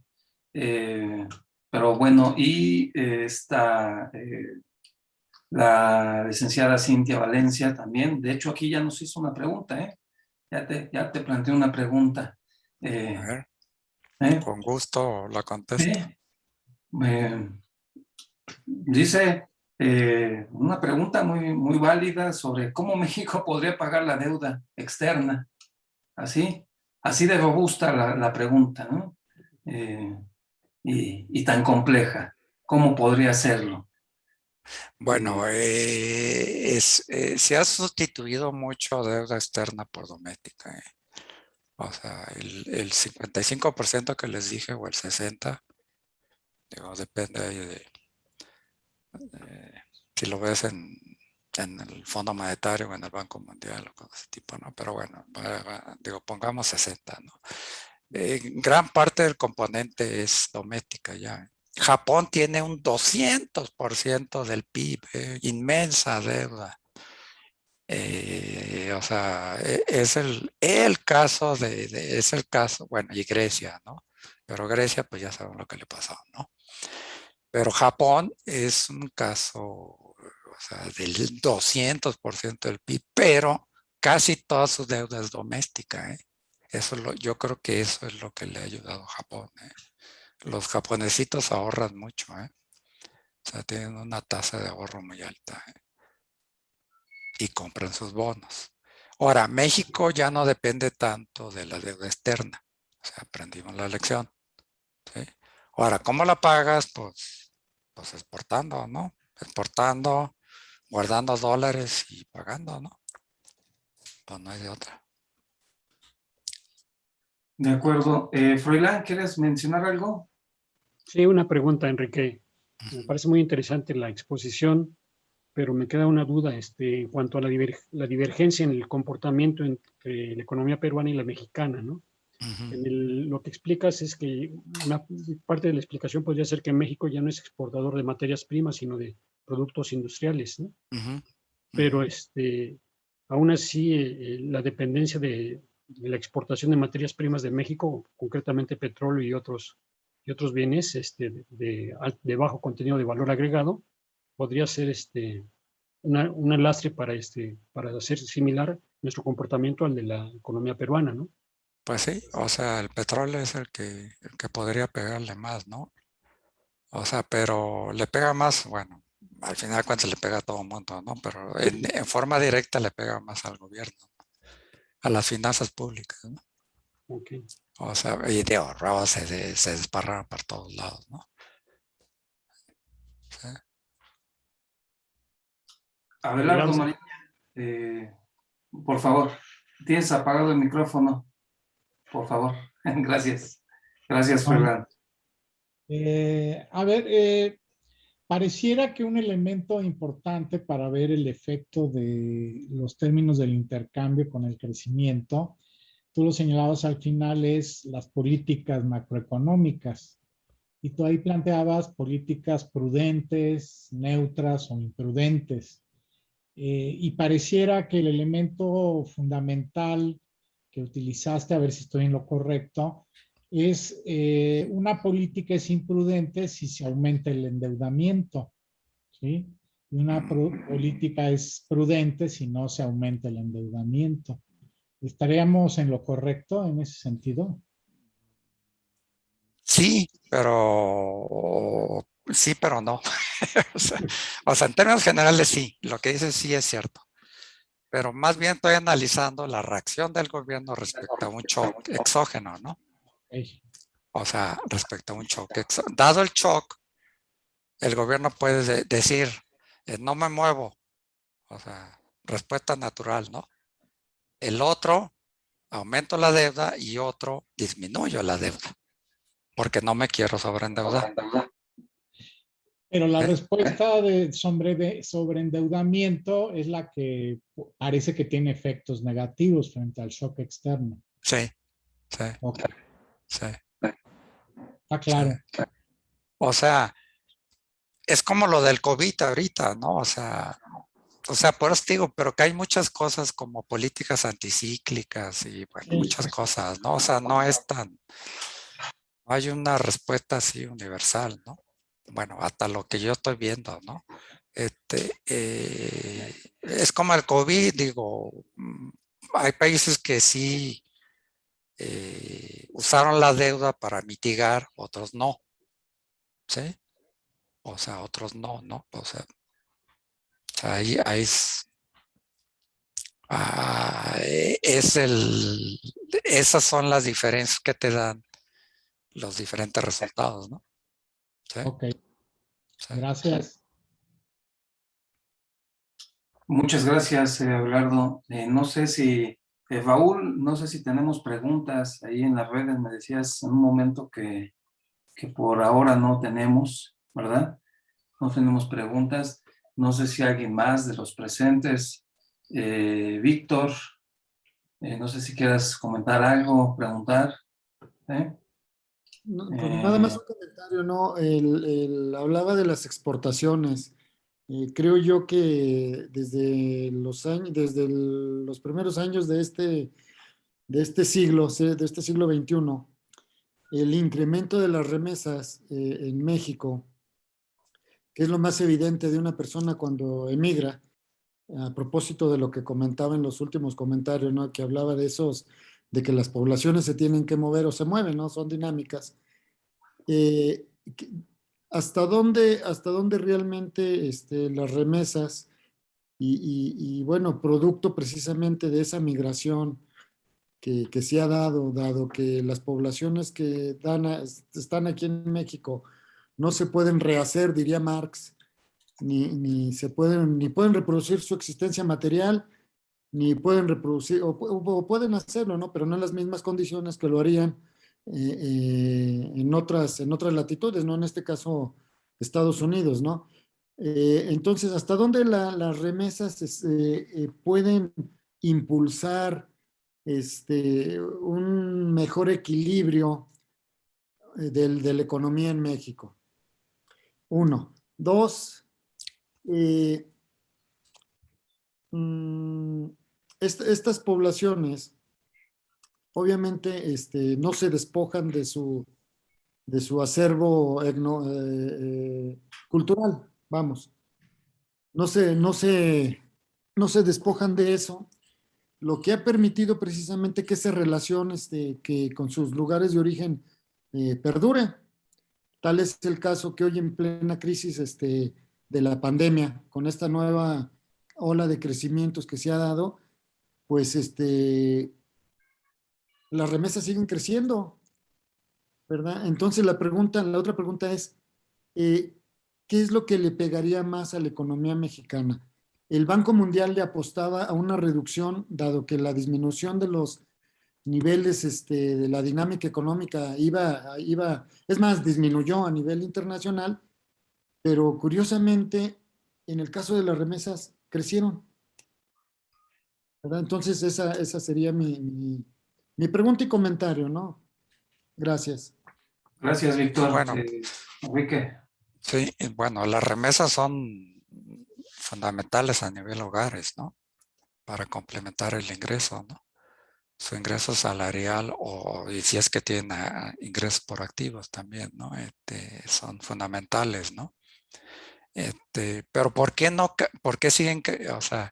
pero bueno, y está la licenciada Cintia Valencia también. De hecho, aquí ya nos hizo una pregunta, ¿eh? Ya te planteé una pregunta. A ver, ¿Eh? con gusto la Sí. contesto. Dice una pregunta muy válida sobre cómo México podría pagar la deuda externa. Así de robusta la pregunta, ¿no? Y tan compleja. ¿Cómo podría hacerlo? Bueno, se ha sustituido mucho deuda externa por doméstica. O sea, el 55% que les dije o el 60%, digo, depende ahí si lo ves en el Fondo Monetario o en el Banco Mundial o cosas de ese tipo, ¿no? Pero bueno, digo, pongamos 60, ¿no? Gran parte del componente es doméstica ya. Japón tiene un 200% del PIB, inmensa deuda. O sea, es el caso es el caso, bueno, y Grecia, ¿no? Pero Grecia, pues ya saben lo que le pasó, ¿no? Pero Japón es un caso, o sea, del 200% del PIB, pero casi toda su deuda es doméstica, ¿eh? Yo creo que eso es lo que le ha ayudado a Japón, ¿eh? Los japonesitos ahorran mucho, ¿eh? O sea, tienen una tasa de ahorro muy alta, ¿eh? Y compran sus bonos. Ahora, México ya no depende tanto de la deuda externa. O sea, aprendimos la lección, ¿sí? Ahora, ¿cómo la pagas? Pues exportando, ¿no? Exportando, guardando dólares y pagando, ¿no? Pues no hay de otra. De acuerdo. Froilán, ¿quieres mencionar algo? Sí, una pregunta, Enrique. Me parece muy interesante la exposición, pero me queda una duda en cuanto a la divergencia en el comportamiento entre la economía peruana y la mexicana, ¿no? Lo que explicas es que una parte de la explicación podría ser que México ya no es exportador de materias primas, sino de productos industriales, ¿no? Pero aún así la dependencia de la exportación de materias primas de México, concretamente petróleo y otros bienes de bajo contenido de valor agregado, podría ser un lastre para hacer similar nuestro comportamiento al de la economía peruana, ¿no? Pues sí, o sea, el petróleo es el que podría pegarle más, ¿no? O sea, pero le pega más, bueno, al final de cuentas le pega a todo el mundo, ¿no? Pero en forma directa le pega más al gobierno, a las finanzas públicas, ¿no? Okay. O sea, y de ahorro se desparran por todos lados, ¿no? Sí. Abelardo Mariña, por favor, tienes apagado el micrófono, por favor. Gracias. Gracias, Froilán. A ver, pareciera que un elemento importante para ver el efecto de los términos del intercambio con el crecimiento, tú lo señalabas al final, es las políticas macroeconómicas. Y tú ahí planteabas políticas prudentes, neutras o imprudentes. Y pareciera que el elemento fundamental que utilizaste, a ver si estoy en lo correcto, es una política es imprudente si se aumenta el endeudamiento, ¿sí? Y una política es prudente si no se aumenta el endeudamiento. ¿Estaríamos en lo correcto en ese sentido? Sí, pero no. O sea, en términos generales sí, lo que dices sí es cierto. Pero más bien estoy analizando la reacción del gobierno respecto a un shock exógeno, ¿no? Ok. O sea, respecto a un shock exógeno. Dado el shock, el gobierno puede decir, no me muevo. O sea, respuesta natural, ¿no? El otro, aumento la deuda y otro, disminuyo la deuda, porque no me quiero sobreendeudar. Pero la ¿Eh? respuesta de sobreendeudamiento es la que parece que tiene efectos negativos frente al shock externo. Sí, sí, Ok, sí, está sí. claro. O sea, es como lo del COVID ahorita, ¿no? O sea, por eso digo, pero que hay muchas cosas como políticas anticíclicas y bueno, Sí, muchas cosas, ¿no? O sea, no hay una respuesta así universal, ¿no? Bueno, hasta lo que yo estoy viendo, ¿no? Es como el COVID, digo, hay países que sí usaron la deuda para mitigar, otros no, ¿sí? O sea, otros no, ¿no? O sea, ahí es esas son las diferencias que te dan los diferentes resultados, ¿no? Sí, ok, sí. gracias. Muchas gracias, Abelardo. No sé si, Raúl, no sé si tenemos preguntas ahí en las redes. Me decías en un momento que por ahora no tenemos, ¿verdad? No tenemos preguntas. No sé si alguien más de los presentes, Víctor, no sé si quieras comentar algo, preguntar. ¿Eh? Pues nada más Eh, un comentario, ¿no? Hablaba de las exportaciones. Creo yo que desde los primeros años de este siglo, ¿sí? De este siglo XXI, el incremento de las remesas en México, que es lo más evidente de una persona cuando emigra, a propósito de lo que comentaba en los últimos comentarios, ¿no? Que hablaba de que las poblaciones se tienen que mover o se mueven, ¿no? Son dinámicas. Eh, hasta dónde realmente las remesas bueno, producto precisamente de esa migración que se ha dado que las poblaciones que están aquí en México no se pueden rehacer, diría Marx, ni pueden reproducir su existencia material, ni pueden reproducir, o pueden hacerlo, ¿no? Pero no en las mismas condiciones que lo harían en otras latitudes, ¿no? En este caso, Estados Unidos, ¿no? Entonces, ¿hasta dónde las remesas pueden impulsar un mejor equilibrio de la economía en México? Uno. Dos, eh, mm, estas poblaciones obviamente no se despojan de su acervo cultural, vamos. No se, no se, no se despojan de eso, lo que ha permitido precisamente que esa relación que con sus lugares de origen perdure. Tal es el caso que hoy en plena crisis de la pandemia, con esta nueva ola de crecimientos que se ha dado, pues las remesas siguen creciendo, ¿verdad? Entonces la otra pregunta es, eh, ¿qué es lo que le pegaría más a la economía mexicana? El Banco Mundial le apostaba a una reducción, dado que la disminución de los niveles de la dinámica económica es más, disminuyó a nivel internacional, pero curiosamente, en el caso de las remesas, crecieron, ¿verdad? Entonces, esa sería mi pregunta y comentario, ¿no? Gracias. gracias, Víctor. Bueno, Enrique. sí, y bueno, las remesas son fundamentales a nivel hogares, ¿no? Para complementar el ingreso, ¿no? Su ingreso salarial y si es que tiene ingresos por activos también, ¿no? Son fundamentales, ¿no? Pero ¿por qué no? ¿Por qué siguen? O sea,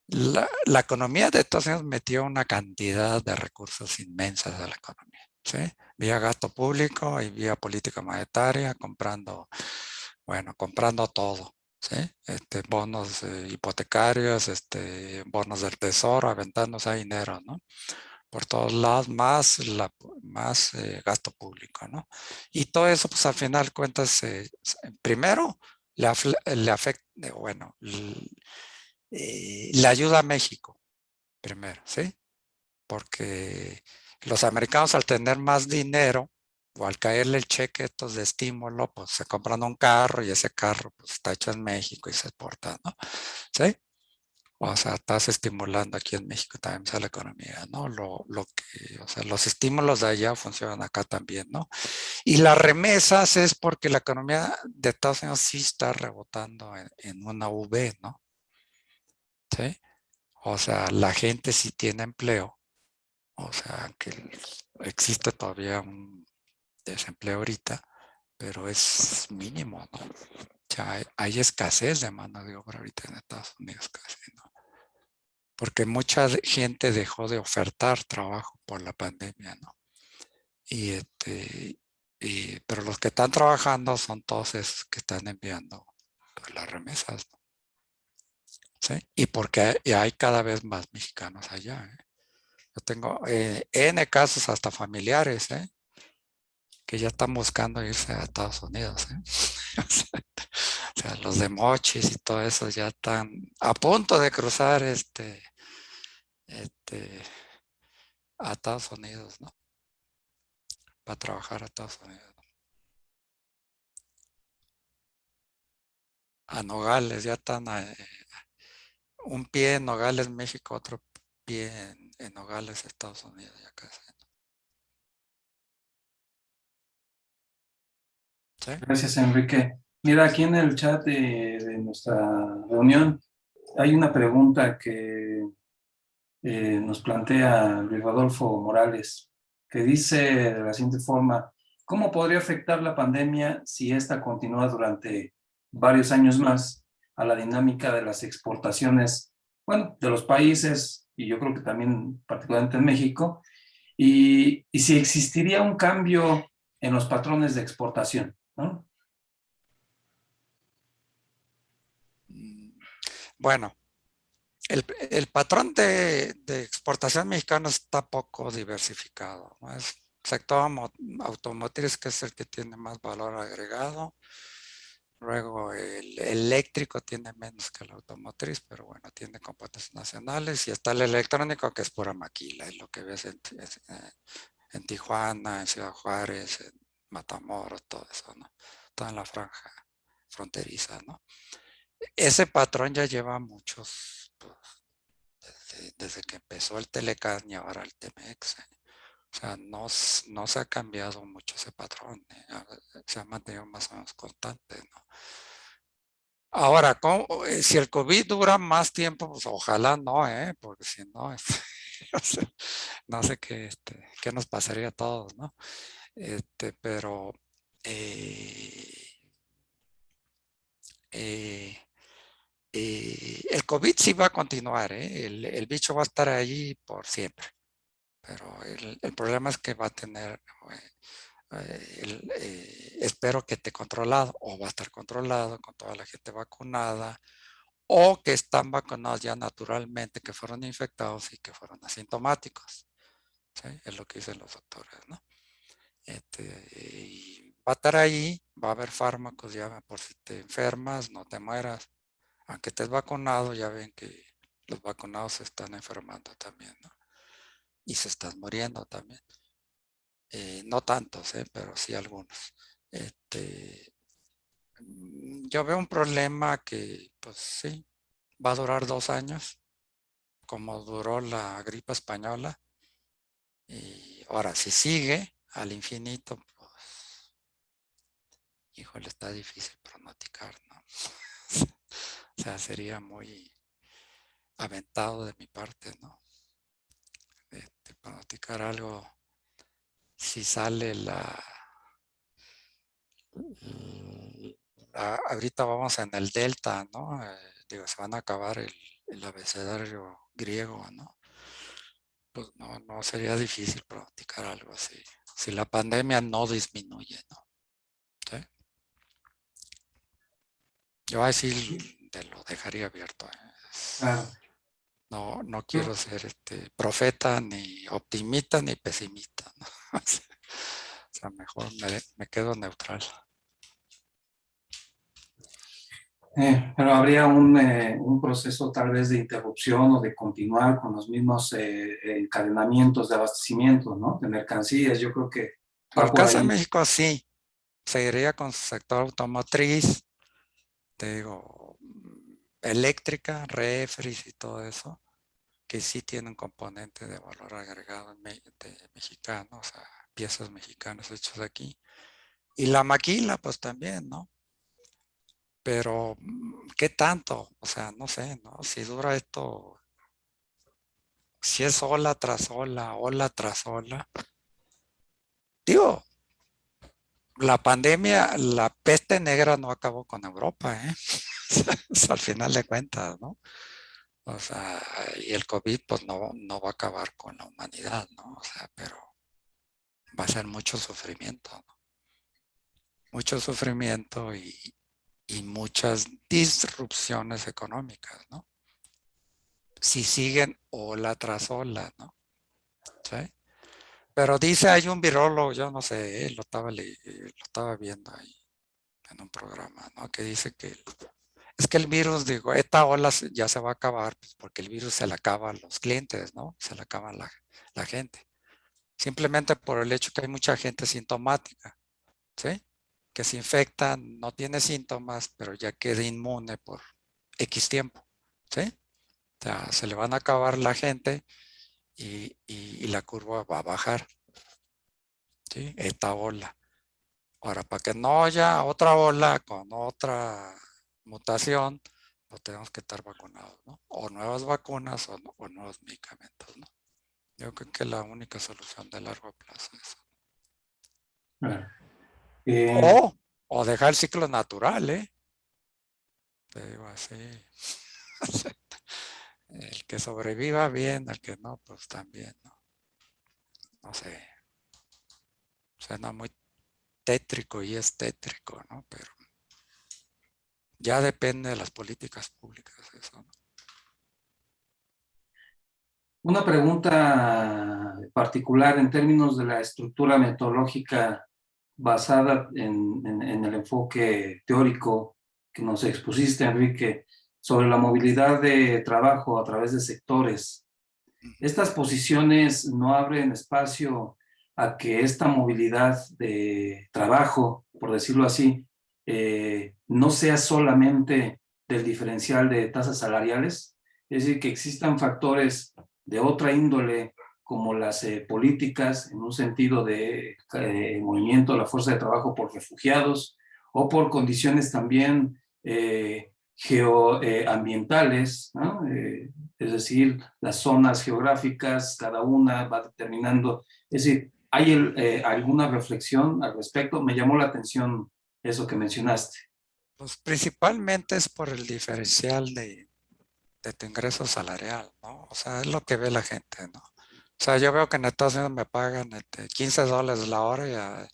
La economía de Estados Unidos metió una cantidad de recursos inmensas a la economía, ¿sí? Vía gasto público y vía política monetaria, comprando todo, ¿sí? Bonos hipotecarios, bonos del tesoro, aventándose dinero, ¿no? Por todos lados, más gasto público, ¿no? Y todo eso, pues al final cuentas, primero le afecta, bueno, le ayuda a México, primero, ¿sí? Porque los americanos al tener más dinero o al caerle el cheque estos de estímulo, pues se compran un carro y ese carro pues está hecho en México y se exporta, ¿no? ¿Sí? O sea, estás estimulando aquí en México también a la economía, ¿no? O sea, los estímulos de allá funcionan acá también, ¿no? Y las remesas es porque la economía de Estados Unidos sí está rebotando en una V, ¿no? ¿Sí? O sea, la gente sí tiene empleo. O sea, que existe todavía un desempleo ahorita, pero es mínimo, ¿no? O sea, hay escasez de mano de obra ahorita en Estados Unidos casi, ¿no? Porque mucha gente dejó de ofertar trabajo por la pandemia, ¿no? Y pero los que están trabajando son todos esos que están enviando pues, las remesas, ¿no? ¿Sí? Y porque hay cada vez más mexicanos allá, ¿eh? Yo tengo N casos hasta familiares, ¿eh? Que ya están buscando irse a Estados Unidos, ¿eh? O sea, los de Mochis y todo eso ya están a punto de cruzar a Estados Unidos, ¿no? Para trabajar a Estados Unidos. A Nogales, ya están un pie en Nogales, México, otro pie en Nogales, Estados Unidos, ya casi. ¿Sí? Gracias, Enrique. Mira, aquí en el chat de nuestra reunión hay una pregunta que nos plantea Luis Rodolfo Morales, que dice de la siguiente forma: ¿cómo podría afectar la pandemia si esta continúa durante varios años más a la dinámica de las exportaciones, bueno, de los países, y yo creo que también particularmente en México, y si existiría un cambio en los patrones de exportación, ¿no? Bueno, el patrón de exportación mexicano está poco diversificado, ¿no? Es sector automotriz, que es el que tiene más valor agregado. Luego el eléctrico tiene menos que el automotriz, pero bueno, tiene componentes nacionales. Y está el electrónico, que es pura maquila, es lo que ves en Tijuana, en Ciudad Juárez, en Matamoros, todo eso, ¿no? Toda en la franja fronteriza, ¿no? Ese patrón ya lleva muchos, pues, desde que empezó el Telecán y ahora el Temex. O sea, no se ha cambiado mucho ese patrón, se ha mantenido más o menos constante, ¿no? Ahora, si el COVID dura más tiempo, pues ojalá no, porque si no, o sea, no sé qué nos pasaría a todos, ¿no? Pero eh, el COVID sí va a continuar, ¿eh? El bicho va a estar ahí por siempre, pero el problema es que va a tener, espero que esté controlado, o va a estar controlado con toda la gente vacunada, o que están vacunados ya naturalmente, que fueron infectados y que fueron asintomáticos, ¿sí? Es lo que dicen los doctores, ¿no? Y va a estar ahí, va a haber fármacos ya por si te enfermas, no te mueras. Aunque estés vacunado, ya ven que los vacunados se están enfermando también, ¿no? Y se están muriendo también. No tantos, pero sí algunos. Yo veo un problema que, pues sí, va a durar 2 años, como duró la gripe española. Y ahora, si sigue al infinito, pues, híjole, está difícil pronosticar, ¿no? O sea, sería muy aventado de mi parte, ¿no? Pronosticar algo si sale ahorita vamos en el delta, ¿no? Digo, se van a acabar el abecedario griego, ¿no? Pues no sería difícil practicar algo así. Si la pandemia no disminuye, ¿no? ¿Sí? Yo así te lo dejaría abierto. Claro. No quiero ser profeta, ni optimista, ni pesimista, ¿no? O sea, mejor me quedo neutral. Pero habría un proceso tal vez de interrupción o de continuar con los mismos encadenamientos de abastecimiento, ¿no? De mercancías, yo creo que Para va el por caso de ahí. México, sí. Seguiría con su sector automotriz, te digo, eléctrica, refris y todo eso, que sí tiene un componente de valor agregado mexicano, o sea, piezas mexicanas hechas aquí. Y la maquila, pues también, ¿no? Pero, ¿qué tanto? O sea, no sé, ¿no? Si dura esto, si es ola tras ola. Digo, la pandemia, la peste negra no acabó con Europa, ¿eh? O sea, al final de cuentas, ¿no? O sea, y el COVID, pues no va a acabar con la humanidad, ¿no? O sea, pero va a ser mucho sufrimiento, ¿no? Mucho sufrimiento y muchas disrupciones económicas, ¿no? Si siguen ola tras ola, ¿no? ¿Sí? Pero dice, hay un virólogo, yo no sé, lo estaba viendo ahí en un programa, ¿no? Que dice que es que el virus, digo, esta ola ya se va a acabar, pues, porque el virus se le acaba a los clientes, ¿no? Se le acaba a la gente. Simplemente por el hecho que hay mucha gente sintomática, ¿sí? Que se infecta, no tiene síntomas, pero ya queda inmune por X tiempo, ¿sí? O sea, se le van a acabar la gente y la curva va a bajar, ¿sí? Esta ola. Ahora, para que no haya otra ola con otra mutación, pues tenemos que estar vacunados, ¿no? O nuevas vacunas o nuevos medicamentos, ¿no? Yo creo que la única solución de largo plazo es eso. Claro. Eh, O dejar el ciclo natural, ¿eh? Te digo así. El que sobreviva bien, el que no, pues también, ¿no? No sé. Suena muy tétrico y es tétrico, ¿no? Pero ya depende de las políticas públicas eso, ¿no? una pregunta particular en términos de la estructura metodológica basada en el enfoque teórico que nos expusiste, Enrique, sobre la movilidad de trabajo a través de sectores. Estas posiciones no abren espacio a que esta movilidad de trabajo, por decirlo así, no sea solamente del diferencial de tasas salariales, es decir, que existan factores de otra índole como las políticas en un sentido de movimiento de la fuerza de trabajo por refugiados o por condiciones también geoambientales, ¿no? Es decir, las zonas geográficas, cada una va determinando, es decir, ¿hay alguna reflexión al respecto? Me llamó la atención eso que mencionaste. Pues principalmente es por el diferencial de tu ingreso salarial, ¿no? O sea, es lo que ve la gente, ¿no? O sea, yo veo que en Estados Unidos me pagan $15 la hora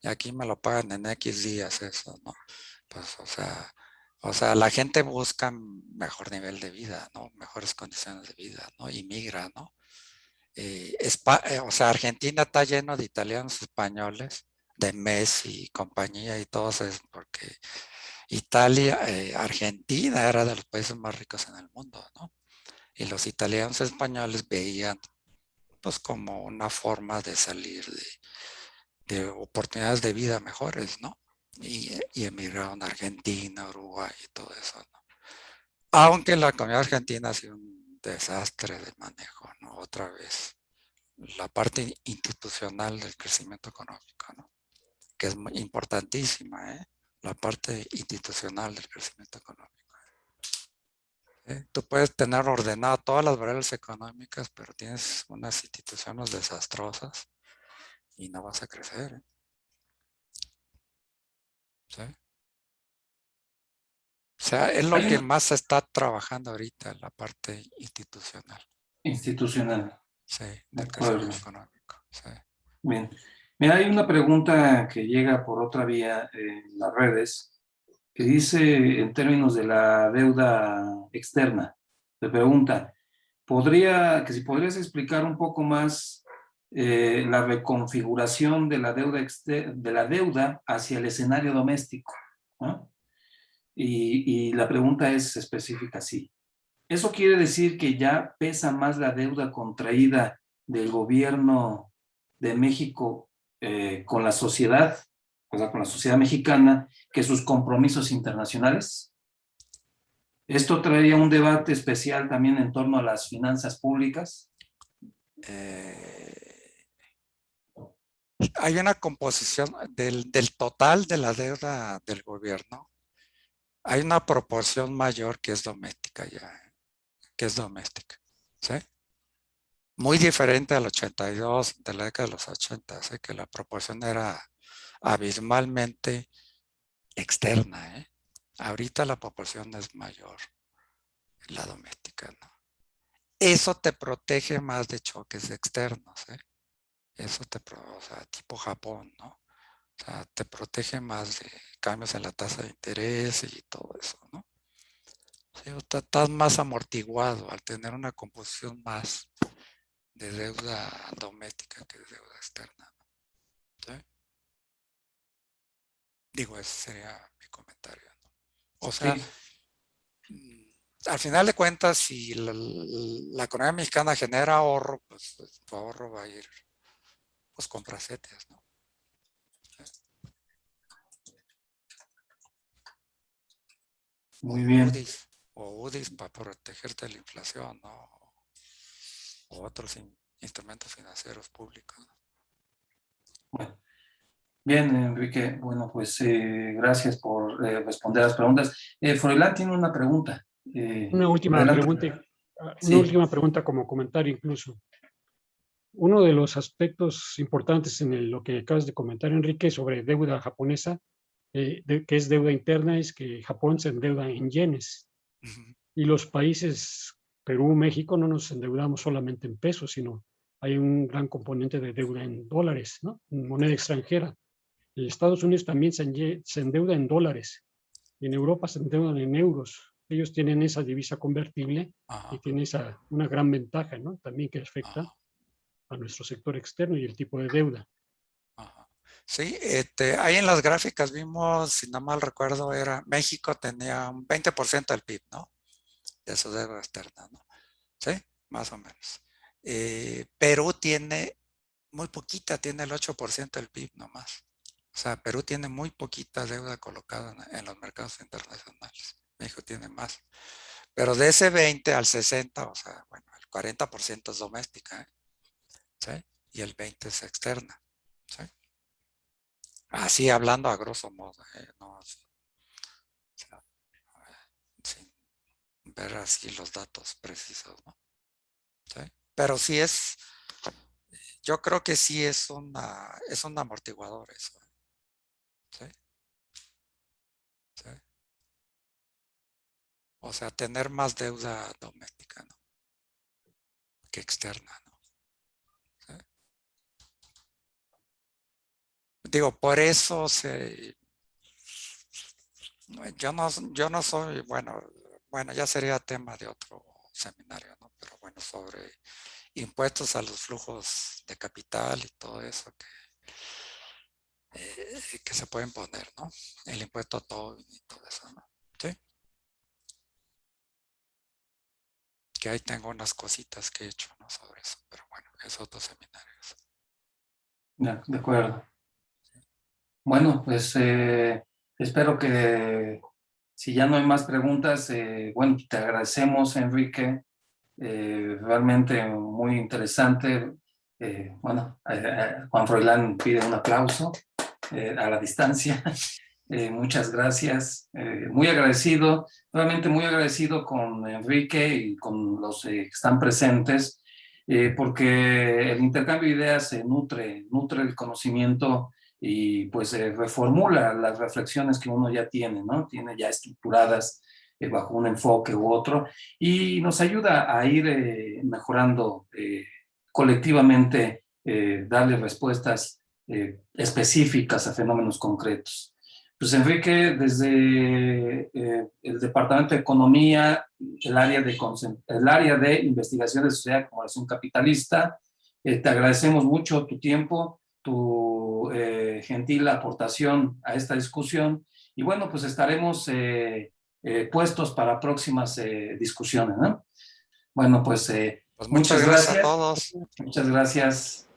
y aquí me lo pagan en X días eso, ¿no? Pues, o sea, la gente busca mejor nivel de vida, ¿no? Mejores condiciones de vida, ¿no? Y migra, ¿no? O sea, Argentina está lleno de italianos, españoles, de Messi y compañía y todos es porque Italia, Argentina era de los países más ricos en el mundo, ¿no? Y los italianos españoles veían pues como una forma de salir de oportunidades de vida mejores, ¿no? Y emigraron a Argentina, Uruguay y todo eso, ¿no? Aunque la comunidad argentina ha sido un desastre de manejo, ¿no? Otra vez, la parte institucional del crecimiento económico, ¿no? Que es muy importantísima, ¿eh? La parte institucional del crecimiento económico. Tú puedes tener ordenado todas las variables económicas, pero tienes unas instituciones desastrosas y no vas a crecer, ¿eh? ¿Sí? sea, es lo Hay que una- más se está trabajando ahorita en la parte institucional, institucional. sí, De del acuerdo. crecimiento económico. Sí. Bien. Mira, hay una pregunta que llega por otra vía en las redes que dice en términos de la deuda externa. Te pregunta, que si podrías explicar un poco más la reconfiguración de la deuda hacia el escenario doméstico, ¿no? Y la pregunta es específica, sí. ¿Eso quiere decir que ya pesa más la deuda contraída del gobierno de México con la sociedad, o sea, con la sociedad mexicana, que sus compromisos internacionales? Esto traería un debate especial también en torno a las finanzas públicas. Hay una composición del total de la deuda del gobierno. Hay una proporción mayor que es doméstica ya, que es doméstica, ¿sí? Muy diferente al 82, de la década de los 80, ¿sí? Que la proporción era abismalmente externa, ¿eh? Ahorita la proporción es mayor, la doméstica, ¿no? Eso te protege más de choques externos, ¿eh? Eso o sea, tipo Japón, ¿no? O sea, te protege más de cambios en la tasa de interés y todo eso, ¿no? Sí, estás más amortiguado al tener una composición más de deuda doméstica que de deuda externa, ¿no? ¿Sí? Digo, ese sería mi comentario, ¿no? O sea, al final de cuentas, si la economía mexicana genera ahorro, pues tu ahorro va a ir, pues, compra CETES, ¿no? Muy bien. UDIs para protegerte de la inflación, ¿no? O otros instrumentos financieros públicos. Bueno. Bien, Enrique. Bueno, pues gracias por responder las preguntas. Froilán tiene una pregunta. Una última Adelante. pregunta, Sí. como comentario incluso. Uno de los aspectos importantes en lo que acabas de comentar, Enrique, sobre deuda japonesa, que es deuda interna, es que Japón se endeuda en yenes. Ujú. Y los países Perú, México, no nos endeudamos solamente en pesos, sino hay un gran componente de deuda en dólares, ¿no? En moneda extranjera. En Estados Unidos también se endeuda en dólares. En Europa se endeudan en euros. Ellos tienen esa divisa convertible Ajá, y tienen una gran ventaja, ¿no? También que afecta ajá, a nuestro sector externo y el tipo de deuda. ajá. Sí, ahí en las gráficas vimos, si no mal recuerdo, México tenía un 20% del PIB, ¿no? De su deuda externa, ¿no? Sí, más o menos. Perú tiene muy poquita, tiene el 8% del PIB nomás. O sea, Perú tiene muy poquita deuda colocada en los mercados internacionales. México tiene más. Pero de ese 20 al 60, o sea, bueno, el 40% es doméstica, ¿eh? ¿Sí? Y el 20 es externa, ¿sí? Así hablando a grosso modo, no, o sea, sin ver así los datos precisos, ¿no? ¿Sí? Pero sí yo creo que sí es un amortiguador eso, ¿sí? ¿Sí? O sea, tener más deuda doméstica, ¿no? Que externa, ¿no? ¿Sí? Digo, por eso yo no soy, bueno, ya sería tema de otro seminario, ¿no? Pero bueno, sobre impuestos a los flujos de capital y todo eso que se pueden poner, ¿no? El impuesto a Tobin y todo eso, ¿no? Sí. Que ahí tengo unas cositas que he hecho, ¿no? Sobre eso, pero bueno, es otro seminario. De acuerdo. Bueno, pues espero que si ya no hay más preguntas, bueno, te agradecemos, Enrique. Realmente muy interesante. Bueno, Juan Froilán pide un aplauso a la distancia. Muchas gracias. Muy agradecido, realmente muy agradecido con Enrique y con los que están presentes, porque el intercambio de ideas nutre el conocimiento y pues reformula las reflexiones que uno ya tiene, ¿no? Tiene ya estructuradas bajo un enfoque u otro, y nos ayuda a ir mejorando colectivamente, darle respuestas específicas a fenómenos concretos. Pues Enrique, desde el Departamento de Economía, el área de Investigación de Sociedad y Acumulación Capitalista, te agradecemos mucho tu tiempo, tu gentil aportación a esta discusión, y bueno, pues estaremos puestos para próximas discusiones, ¿no? Bueno, pues Pues muchas gracias a todos. Muchas gracias.